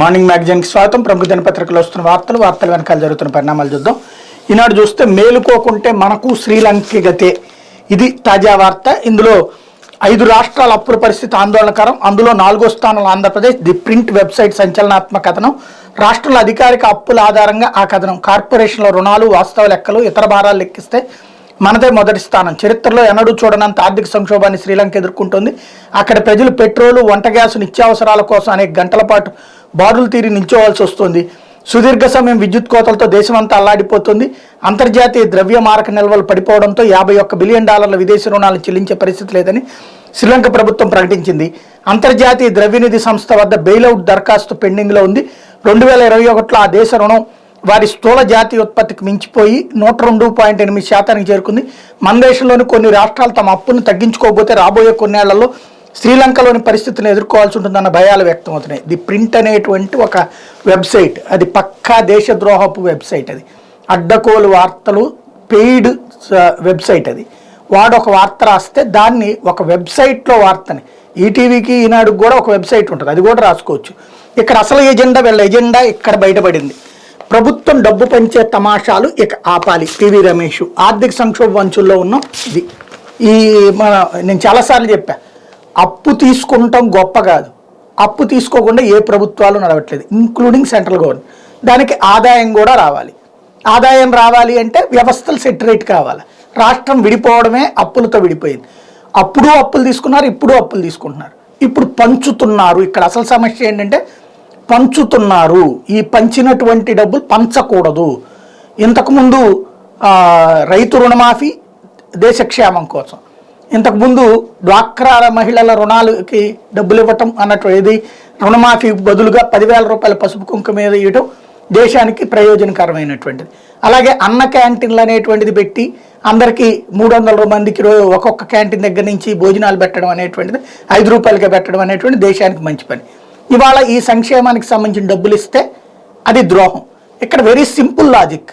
Morning మ్యాగజైన్కి స్వాగతం. ప్రముఖ దినపత్రికలు వస్తున్న వార్తలు వెనకాల జరుగుతున్న పరిణామాలు చూద్దాం. ఈనాడు చూస్తే మేలుకోకుంటే మనకు శ్రీలంక గతే, ఇది తాజా వార్త. ఇందులో 5 రాష్ట్రాల అప్పుల పరిస్థితి ఆందోళనకరం, అందులో 4వ స్థానంలో ఆంధ్రప్రదేశ్. ది ప్రింట్ వెబ్సైట్ సంచలనాత్మక కథనం. రాష్ట్రాల అధికారిక అప్పుల ఆధారంగా ఆ కథనం. కార్పొరేషన్ల రుణాలు, వాస్తవ లెక్కలు, ఇతర భారాలు లెక్కిస్తే మనదే మొదటి స్థానం. చరిత్రలో ఎన్నడూ చూడనంత ఆర్థిక సంక్షోభాన్ని శ్రీలంక ఎదుర్కొంటుంది. అక్కడ ప్రజలు పెట్రోలు, వంట గ్యాసు, నిత్యావసరాల కోసం అనేక గంటల పాటు బారులు తీరి నిల్చోవాల్సి వస్తుంది. సుదీర్ఘ సమయం విద్యుత్ కోతలతో దేశమంతా అల్లాడిపోతుంది. అంతర్జాతీయ ద్రవ్య మారక నిల్వలు పడిపోవడంతో $51 బిలియన్ విదేశీ రుణాలను చెల్లించే పరిస్థితి లేదని శ్రీలంక ప్రభుత్వం ప్రకటించింది. అంతర్జాతీయ ద్రవ్యనిధి సంస్థ వద్ద బెయిలౌట్ దరఖాస్తు పెండింగ్లో ఉంది. 2021లో ఆ దేశ రుణం వారి స్థూల జాతీయ ఉత్పత్తికి మించిపోయి 102.8% చేరుకుంది. మన దేశంలోని కొన్ని రాష్ట్రాలు తమ అప్పును తగ్గించుకోకపోతే రాబోయే కొన్నేళ్లలో శ్రీలంకలోని పరిస్థితిని ఎదుర్కోవాల్సి ఉంటుందన్న భయాలు వ్యక్తమవుతున్నాయి. ది ప్రింట్ అనేటువంటి ఒక వెబ్సైట్, అది పక్కా దేశద్రోహపు వెబ్సైట్. అది అడ్డకోలు వార్తలు పెయిడ్ వెబ్సైట్. అది వాడు ఒక వార్త రాస్తే దాన్ని ఒక వెబ్సైట్లో వార్తని, ఈటీవీకి ఈనాడుకి కూడా ఒక వెబ్సైట్ ఉంటుంది, అది కూడా రాసుకోవచ్చు. ఇక్కడ అసలు వీళ్ళ ఎజెండా ఇక్కడ బయటపడింది. ప్రభుత్వం డబ్బు పంచే తమాషాలు ఇక ఆపాలి. పివి రమేష్ ఆర్థిక సంక్షోభ అంచుల్లో ఉన్నాం. ఇది నేను చాలాసార్లు చెప్పా, అప్పు తీసుకుంటాం గొప్ప కాదు, అప్పు తీసుకోకుండా ఏ ప్రభుత్వాలు నడవట్లేదు, ఇంక్లూడింగ్ సెంట్రల్ గవర్నమెంట్. దానికి ఆదాయం కూడా రావాలి. ఆదాయం రావాలి అంటే వ్యవస్థలు సెటరేట్ కావాలి. రాష్ట్రం విడిపోవడమే అప్పులతో విడిపోయింది. అప్పుడు అప్పులు తీసుకున్నారు, ఇప్పుడు అప్పులు తీసుకుంటున్నారు, ఇప్పుడు పంచుతున్నారు. ఇక్కడ అసలు సమస్య ఏంటంటే పంచుతున్నారు. ఈ పంచినటువంటి డబ్బులు పంచకూడదు. ఇంతకుముందు రైతు రుణమాఫీ దేశక్షేమం కోసం, ఇంతకుముందు డ్వాక్రా మహిళల రుణాలకి డబ్బులు ఇవ్వటం అన్నట్టు, ఏది రుణమాఫీ బదులుగా 10,000 రూపాయల పసుపు కుంకుమ మీద ఇవ్వటం దేశానికి ప్రయోజనకరమైనటువంటిది. అలాగే అన్న క్యాంటీన్లు అనేటువంటిది పెట్టి అందరికీ 300 మందికి ఒక్కొక్క క్యాంటీన్ దగ్గర నుంచి భోజనాలు పెట్టడం అనేటువంటిది 5 రూపాయలకే పెట్టడం అనేటువంటి దేశానికి మంచి పని. ఇవాళ ఈ సంక్షేమానికి సంబంధించిన డబ్బులు ఇస్తే అది ద్రోహం. ఇక్కడ వెరీ సింపుల్ లాజిక్.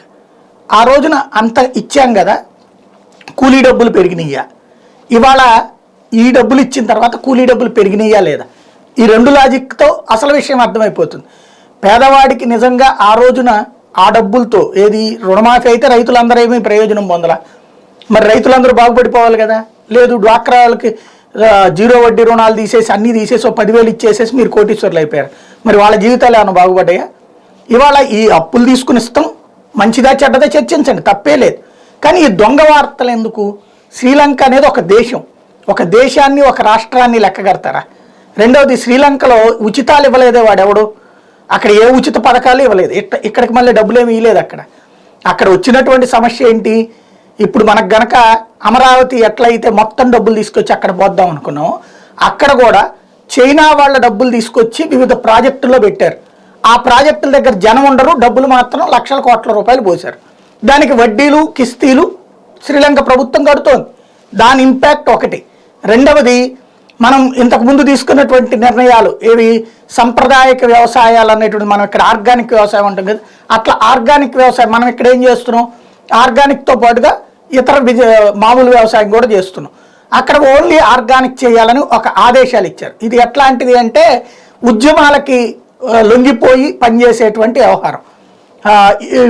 ఆ రోజున అంత ఇచ్చాం కదా, కూలీ డబ్బులు పెరిగినాయా, ఇవాళ ఈ డబ్బులు ఇచ్చిన తర్వాత కూలీ డబ్బులు పెరిగినాయా లేదా, ఈ 2 లాజిక్తో అసలు విషయం అర్థమైపోతుంది. పేదవాడికి నిజంగా ఆ రోజున ఆ డబ్బులతో, ఏది రుణమాఫీ అయితే రైతులందరూ ఏమీ ప్రయోజనం పొందలా, మరి రైతులందరూ బాగుపడిపోవాలి కదా. లేదు, డ్వాక్రా వాళ్ళకి 0 వడ్డీ రుణాలు తీసేసి అన్నీ తీసేసి 10,000 ఇచ్చేసేసి మీరు కోటీశ్వర్లు అయిపోయారు. మరి వాళ్ళ జీవితాలు ఏమైనా బాగుపడ్డాయా? ఇవాళ ఈ అప్పులు తీసుకుని ఇస్తాం, మంచిదా చెడ్డదా చర్చించండి, తప్పే లేదు. కానీ ఈ దొంగ వార్తలు ఎందుకు? శ్రీలంక అనేది ఒక దేశం, ఒక దేశాన్ని ఒక రాష్ట్రాన్ని లెక్కగడతారా? రెండవది, శ్రీలంకలో ఉచితాలు ఇవ్వలేదే వాడెవడు, అక్కడ ఏ ఉచిత పథకాలు ఇవ్వలేదు. ఇక్కడికి మళ్ళీ డబ్బులు ఏమి ఇవ్వలేదు. అక్కడ వచ్చినటువంటి సమస్య ఏంటి? ఇప్పుడు మనకు గనక అమరావతి ఎట్లయితే మొత్తం డబ్బులు తీసుకొచ్చి అక్కడ పోద్దాం అనుకున్నామో, అక్కడ కూడా చైనా వాళ్ళ డబ్బులు తీసుకొచ్చి వివిధ ప్రాజెక్టుల్లో పెట్టారు. ఆ ప్రాజెక్టుల దగ్గర జనం ఉండరు, డబ్బులు మాత్రం లక్షల కోట్ల రూపాయలు పోశారు. దానికి వడ్డీలు కిస్తీలు శ్రీలంక ప్రభుత్వం కడుతోంది. దాని ఇంపాక్ట్ ఒకటి. రెండవది, మనం ఇంతకుముందు తీసుకున్నటువంటి నిర్ణయాలు ఏవి, సాంప్రదాయక వ్యవసాయాలు అనేటువంటి, మనం ఇక్కడ ఆర్గానిక్ వ్యవసాయం ఉంటుంది కదా, అట్లా ఆర్గానిక్ వ్యవసాయం మనం ఇక్కడ ఏం చేస్తున్నాం, ఆర్గానిక్తో పాటుగా ఇతర మామూలు వ్యవసాయం కూడా చేస్తున్నాం. అక్కడ ఓన్లీ ఆర్గానిక్ చేయాలని ఒక ఆదేశాలు ఇచ్చారు. ఇది ఎట్లాంటిది అంటే ఉద్యమాలకి లొంగిపోయి పనిచేసేటువంటి వ్యవహారం.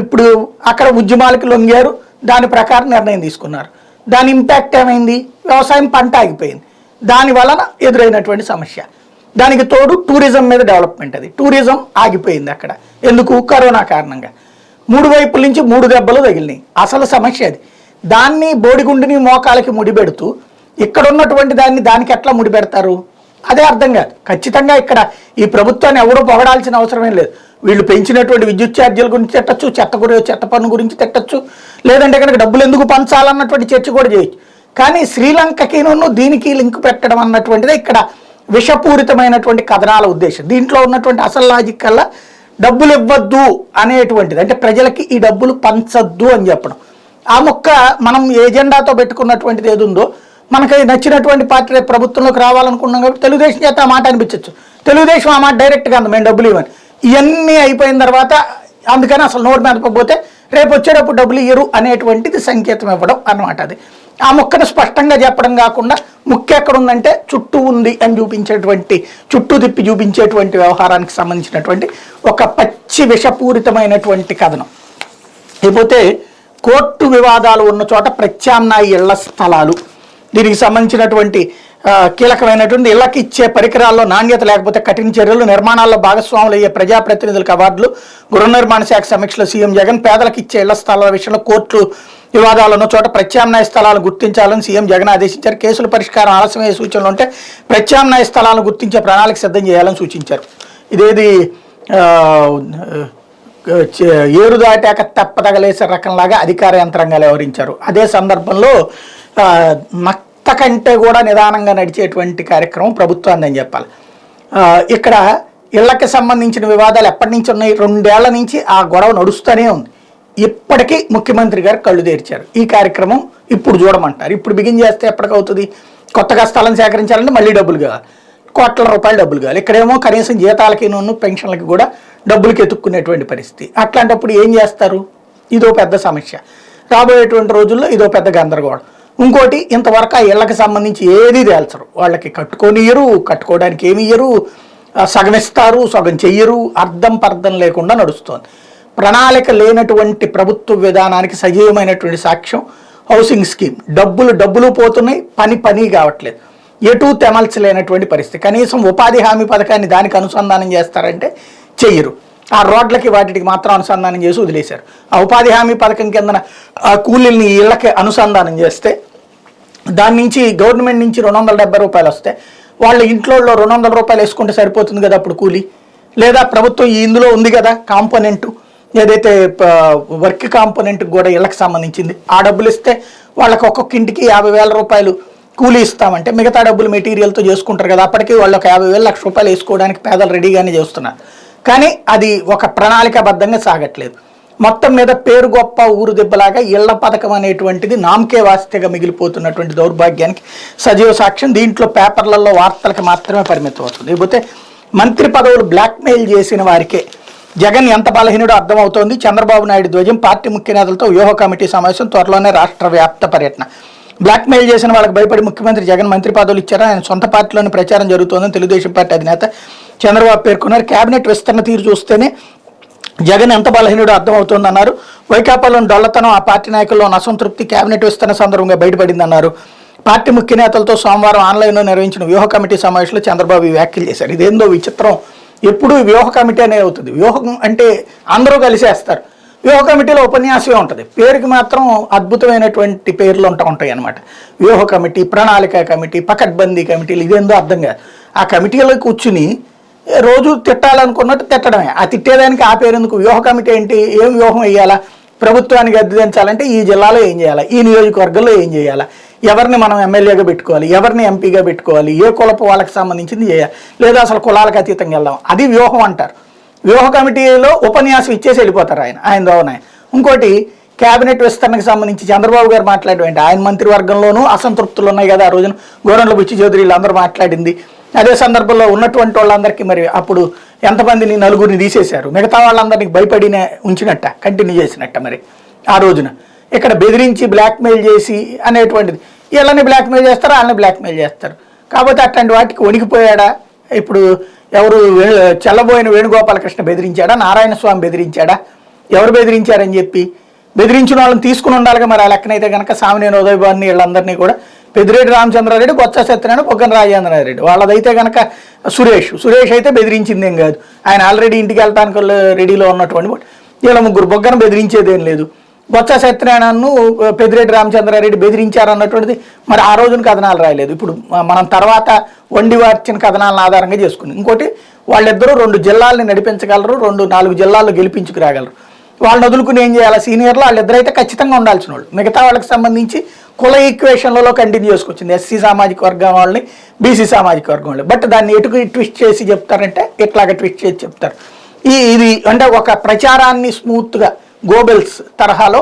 ఇప్పుడు అక్కడ ఉద్యమాలకి లొంగారు, దాని ప్రకారం నిర్ణయం తీసుకున్నారు. దాని ఇంపాక్ట్ ఏమైంది? వ్యవసాయం పంట ఆగిపోయింది. దాని వలన ఎదురైనటువంటి సమస్య. దానికి తోడు టూరిజం మీద డెవలప్మెంట్, అది టూరిజం ఆగిపోయింది అక్కడ. ఎందుకు? కరోనా కారణంగా. 3 వైపుల నుంచి 3 దెబ్బలు తగిలినాయి. అసలు సమస్య అది. దాన్ని బోడిగుండిని మోకాలకి ముడిపెడుతూ ఇక్కడ ఉన్నటువంటి దానికి ఎట్లా ముడిపెడతారు? అదే అర్థం కాదు. ఖచ్చితంగా ఇక్కడ ఈ ప్రభుత్వాన్ని ఎవరూ పొగడాల్సిన అవసరమేం లేదు. వీళ్ళు పెంచినటువంటి విద్యుత్ ఛార్జీల గురించి తిట్టచ్చు, చెత్త పన్ను గురించి తిట్టచ్చు, లేదంటే కనుక డబ్బులు ఎందుకు పంచాలన్నటువంటి చర్చ కూడా చేయొచ్చు. కానీ శ్రీలంకకి దీనికి లింక్ పెట్టడం అన్నటువంటిదే ఇక్కడ విషపూరితమైనటువంటి కథనాల ఉద్దేశం. దీంట్లో ఉన్నటువంటి అసలు లాజిక్ కల్లా డబ్బులు ఇవ్వద్దు అనేటువంటిది, అంటే ప్రజలకి ఈ డబ్బులు పంచద్దు అని చెప్పడం. ఆ మొక్క మనం ఎజెండాతో పెట్టుకున్నటువంటిది ఏది ఉందో, మనకి నచ్చినటువంటి పార్టీ ప్రభుత్వంలోకి రావాలనుకున్నాం కాబట్టి తెలుగుదేశం చేత ఆ మాట అనిపించవచ్చు. తెలుగుదేశం ఆ మాట డైరెక్ట్గా అంది, మేము డబ్బులు ఇవ్వని. ఇవన్నీ అయిపోయిన తర్వాత అందుకని అసలు నోరు మీద పోతే రేపు వచ్చేటప్పుడు డబ్బులు ఇయ్యరు అనేటువంటిది సంకేతం ఇవ్వడం అన్నమాట. అది ఆ ముక్కను స్పష్టంగా చెప్పడం కాకుండా ముక్క ఎక్కడ ఉందంటే చుట్టూ ఉంది అని చూపించేటువంటి, చుట్టూ తిప్పి చూపించేటువంటి వ్యవహారానికి సంబంధించినటువంటి ఒక పచ్చి విషపూరితమైనటువంటి కథనం. లేకపోతే కోర్టు వివాదాలు ఉన్న చోట ప్రత్యామ్నాయ ఇళ్ల స్థలాలు, దీనికి సంబంధించినటువంటి కీలకమైనటువంటి ఇళ్లకి ఇచ్చే పరికరాల్లో నాణ్యత లేకపోతే కఠిన చర్యలు, నిర్మాణాల్లో భాగస్వాములు అయ్యే ప్రజాప్రతినిధులకు అవార్డులు, గృహ నిర్మాణ శాఖ సమీక్షలో సీఎం జగన్, పేదలకు ఇచ్చే ఇళ్ల స్థలాల విషయంలో కోర్టు వివాదాలు ఉన్న చోట ప్రత్యామ్నాయ స్థలాలు గుర్తించాలని సీఎం జగన్ ఆదేశించారు. కేసుల పరిష్కారం ఆలస్యమయ్యే సూచనలు ఉంటే ప్రత్యామ్నాయ స్థలాలను గుర్తించే ప్రణాళిక సిద్ధం చేయాలని సూచించారు. ఇదేది ఏరు దాటాక తెప్పతగలేసే రకంలాగా అధికార యంత్రాంగాలు వ్యవహరించారు. అదే సందర్భంలో మక్త కంటే కూడా నిదానంగా నడిచేటువంటి కార్యక్రమం ప్రభుత్వాన్ని అని చెప్పాలి. ఇక్కడ ఇళ్లకి సంబంధించిన వివాదాలు ఎప్పటి నుంచి ఉన్నాయి, 2 ఏళ్ల నుంచి ఆ గొడవ నడుస్తూనే ఉంది. ఇప్పటికీ ముఖ్యమంత్రి గారు కళ్ళు తెరిచారు. ఈ కార్యక్రమం ఇప్పుడు చూడమంటారు. ఇప్పుడు బిగిన్ చేస్తే ఎప్పటికవుతుంది? కొత్తగా స్థలం సేకరించాలంటే మళ్ళీ డబ్బులు కావాలి, కోట్ల రూపాయలు డబ్బులు కావాలి. ఇక్కడేమో కనీసం జీతాలకి పెన్షన్లకి కూడా డబ్బులకి ఎత్తుక్కునేటువంటి పరిస్థితి. అట్లాంటప్పుడు ఏం చేస్తారు? ఇదో పెద్ద సమస్య. రాబోయేటువంటి రోజుల్లో ఇదో పెద్ద గందరగోళం. ఇంకోటి, ఇంతవరకు ఆ ఇళ్లకు సంబంధించి ఏది తేల్చరు. వాళ్ళకి కట్టుకోనియరు, కట్టుకోవడానికి ఏమి ఇయ్యరు, సగం ఇస్తారు, సగం చెయ్యరు, అర్థం పర్థం లేకుండా నడుస్తోంది. ప్రణాళిక లేనటువంటి ప్రభుత్వ విధానానికి సజీవమైనటువంటి సాక్ష్యం హౌసింగ్ స్కీమ్. డబ్బులు పోతున్నాయి, పని కావట్లేదు, ఎటు తెమల్చలేనటువంటి పరిస్థితి. కనీసం ఉపాధి హామీ పథకాన్ని దానికి అనుసంధానం చేస్తారంటే చెయ్యరు. ఆ రోడ్లకి వాటికి మాత్రం అనుసంధానం చేసి వదిలేశారు. ఆ ఉపాధి హామీ పథకం కిందన ఆ కూలీల్ని ఇళ్ళకి అనుసంధానం చేస్తే దాని నుంచి గవర్నమెంట్ నుంచి 270 రూపాయలు వస్తే వాళ్ళ ఇంట్లో 200 రూపాయలు వేసుకుంటే సరిపోతుంది కదా అప్పుడు కూలీ. లేదా ప్రభుత్వం ఇందులో ఉంది కదా కాంపోనెంటు, ఏదైతే వర్క్ కాంపోనెంట్కి కూడా ఇళ్ళకి సంబంధించింది, ఆ డబ్బులు ఇస్తే వాళ్ళకి ఒక్కొక్క ఇంటికి 50,000 రూపాయలు కూలీ ఇస్తామంటే మిగతా డబ్బులు మెటీరియల్తో చేసుకుంటారు కదా. అప్పటికి వాళ్ళు ఒక 50,000 లక్ష రూపాయలు వేసుకోవడానికి పేదలు రెడీగానే చేస్తున్నారు. కానీ అది ఒక ప్రణాళికాబద్ధంగా సాగట్లేదు. మొత్తం మీద పేరు గొప్ప ఊరు దెబ్బలాగా ఇళ్ల పథకం అనేటువంటిది నామకే వాస్తేగా మిగిలిపోతున్నటువంటి దౌర్భాగ్యానికి సజీవ సాక్ష్యం. దీంట్లో పేపర్లలో వార్తలకు మాత్రమే పరిమితం అవుతుంది. లేకపోతే మంత్రి పదవులు బ్లాక్మెయిల్ చేసిన వారికే జగన్ ఎంత బలహీనుడో అర్థమవుతోంది. చంద్రబాబు నాయుడు ధ్వజం, పార్టీ ముఖ్య నేతలతో వ్యూహ కమిటీ సమావేశం, త్వరలోనే రాష్ట్ర వ్యాప్త పర్యటన. బ్లాక్మెయిల్ చేసిన వాళ్ళకి భయపడి ముఖ్యమంత్రి జగన్ మంత్రి పదవులు ఇచ్చారని ఆయన సొంత పార్టీలోని ప్రచారం జరుగుతోందని తెలుగుదేశం పార్టీ అధినేత చంద్రబాబు పేర్కొన్నారు. కేబినెట్ విస్తరణ తీరు చూస్తేనే జగన్ ఎంత బలహీనుడో అర్థమవుతోందన్నారు. వైకాపాలోని డొల్లతనం, ఆ పార్టీ నాయకుల్లో అసంతృప్తి కేబినెట్ విస్తరణ సందర్భంగా బయటపడిందన్నారు. పార్టీ ముఖ్య నేతలతో సోమవారం ఆన్లైన్లో నిర్వహించిన వ్యూహ కమిటీ సమావేశంలో చంద్రబాబు వ్యాఖ్యలు చేశారు. ఇదేందో విచిత్రం, ఎప్పుడు వ్యూహ కమిటీ అనేది అవుతుంది. వ్యూహం అంటే అందరూ కలిసేస్తారు. వ్యూహ కమిటీలో ఉపన్యాసమే ఉంటుంది, పేరుకి మాత్రం అద్భుతమైనటువంటి పేర్లు ఉంటాయి అన్నమాట. వ్యూహ కమిటీ, ప్రణాళిక కమిటీ, పకడ్బందీ కమిటీలు, ఇదేందో అర్థం కాదు. ఆ కమిటీలో కూర్చుని రోజు తిట్టాలనుకున్నట్టు తిట్టడమే. ఆ తిట్టేదానికి ఆ పేరు ఎందుకు? వ్యూహ కమిటీ ఏంటి? ఏం వ్యూహం వేయాలా? ప్రభుత్వానికి అద్దెదించాలంటే ఈ జిల్లాలో ఏం చేయాలా, ఈ నియోజకవర్గంలో ఏం చేయాలా, ఎవరిని మనం ఎమ్మెల్యేగా పెట్టుకోవాలి, ఎవరిని ఎంపీగా పెట్టుకోవాలి, ఏ కులపు వాళ్ళకి సంబంధించింది చేయాలి, లేదా అసలు కులాలకు అతీతంగా వెళ్దాం, అది వ్యూహం అంటారు. వ్యూహ కమిటీలో ఉపన్యాసం ఇచ్చేసి వెళ్ళిపోతారు ఆయన దోవనాయ. ఇంకోటి, కేబినెట్ విస్తరణకు సంబంధించి చంద్రబాబు గారు మాట్లాడేంటి, ఆయన మంత్రివర్గంలోనూ అసంతృప్తులు ఉన్నాయి కదా. ఆ రోజున గోరంట్ల బుచ్చి చౌదరి అందరూ మాట్లాడింది. అదే సందర్భంలో ఉన్నటువంటి వాళ్ళందరికీ మరి అప్పుడు ఎంతమందిని, 4గురిని తీసేశారు. మిగతా వాళ్ళందరినీ భయపడినే ఉంచినట్ట, కంటిన్యూ చేసినట్ట. మరి ఆ రోజున ఇక్కడ బెదిరించి బ్లాక్మెయిల్ చేసి అనేటువంటిది, వీళ్ళని బ్లాక్మెయిల్ చేస్తారు, వాళ్ళని బ్లాక్మెయిల్ చేస్తారు. కాబట్టి అట్లాంటి వాటికి వణికిపోయాడా? ఇప్పుడు ఎవరు చెల్లబోయిన వేణుగోపాలకృష్ణ బెదిరించాడా? నారాయణ స్వామి బెదిరించాడా? ఎవరు బెదిరించారని చెప్పి బెదిరించిన వాళ్ళని తీసుకుని ఉండాలిగా. మరి ఆ లెక్కనైతే కనుక సామినేని ఉదయభాన్ని వీళ్ళందరినీ కూడా పెద్దిరెడ్డి రామచంద్రారెడ్డి, బొత్స సత్యనారాయణ, బొగ్గన రాజేంద్రారెడ్డి, వాళ్ళదైతే కనుక సురేష్ అయితే బెదిరించిందేం కాదు. ఆయన ఆల్రెడీ ఇంటికి వెళ్ళటానికి రెడీలో ఉన్నటువంటి వీళ్ళ ముగ్గురు. బొగ్గన బెదిరించేదేం లేదు. బొత్స సత్యనారాయణను పెద్దిరెడ్డి రామచంద్రారెడ్డి బెదిరించారన్నటువంటిది మరి ఆ రోజున కథనాలు రాయలేదు. ఇప్పుడు మనం తర్వాత వండి వార్చిన కథనాలను ఆధారంగా చేసుకుని, ఇంకోటి వాళ్ళిద్దరూ 2 జిల్లాలని నడిపించగలరు, 4 జిల్లాల్లో గెలిపించుకురాగలరు. వాళ్ళని వదులుకుని ఏం చేయాలి? సీనియర్లు వాళ్ళిద్దరైతే ఖచ్చితంగా ఉండాల్సిన వాళ్ళు. మిగతా వాళ్ళకి సంబంధించి కుల ఈక్వేషన్లలో కంటిన్యూ చేసుకొచ్చింది. ఎస్సీ సామాజిక వర్గం వాళ్ళని, బీసీ సామాజిక వర్గం వాళ్ళని. బట్ దాన్ని ఎటుకు ట్విస్ట్ చేసి చెప్తారంటే ఇట్లాగా ట్విస్ట్ చేసి చెప్తారు. ఇది అంటే ఒక ప్రచారాన్ని స్మూత్గా గోబెల్స్ తరహాలో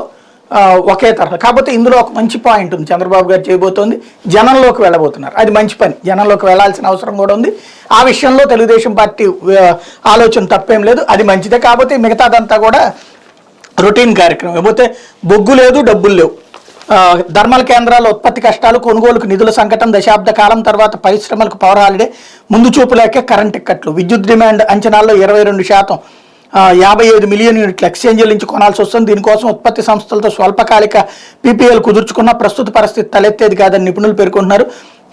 ఒకే తరహా. కాకపోతే ఇందులో ఒక మంచి పాయింట్ ఉంది, చంద్రబాబు గారు చేయబోతోంది, జనంలోకి వెళ్ళబోతున్నారు. అది మంచి పని, జనంలోకి వెళ్ళాల్సిన అవసరం కూడా ఉంది. ఆ విషయంలో తెలుగుదేశం పార్టీ ఆలోచన తప్పేం లేదు, అది మంచిదే. కాకపోతే మిగతాదంతా కూడా రొటీన్ కార్యక్రమం. లేకపోతే బొగ్గు లేదు, డబ్బులు లేవు, థర్మల్ కేంద్రాల ఉత్పత్తి కష్టాలు, కొనుగోలుకు నిధుల సంకటం, దశాబ్ద కాలం తర్వాత పరిశ్రమలకు పవర్ హాలిడే, ముందు చూపు లేక కరెంట్ టిక్కట్లు, విద్యుత్ డిమాండ్ అంచనాల్లో 22%, 55 మిలియన్ యూనిట్లు ఎక్స్చేంజీల నుంచి కొనాల్సి వస్తుంది. దీనికోసం ఉత్పత్తి సంస్థలతో స్వల్పకాలిక పీపీఎల్ కుదుర్చుకున్న ప్రస్తుత పరిస్థితి తలెత్తేది కాదని నిపుణులు పేర్కొంటున్నారు.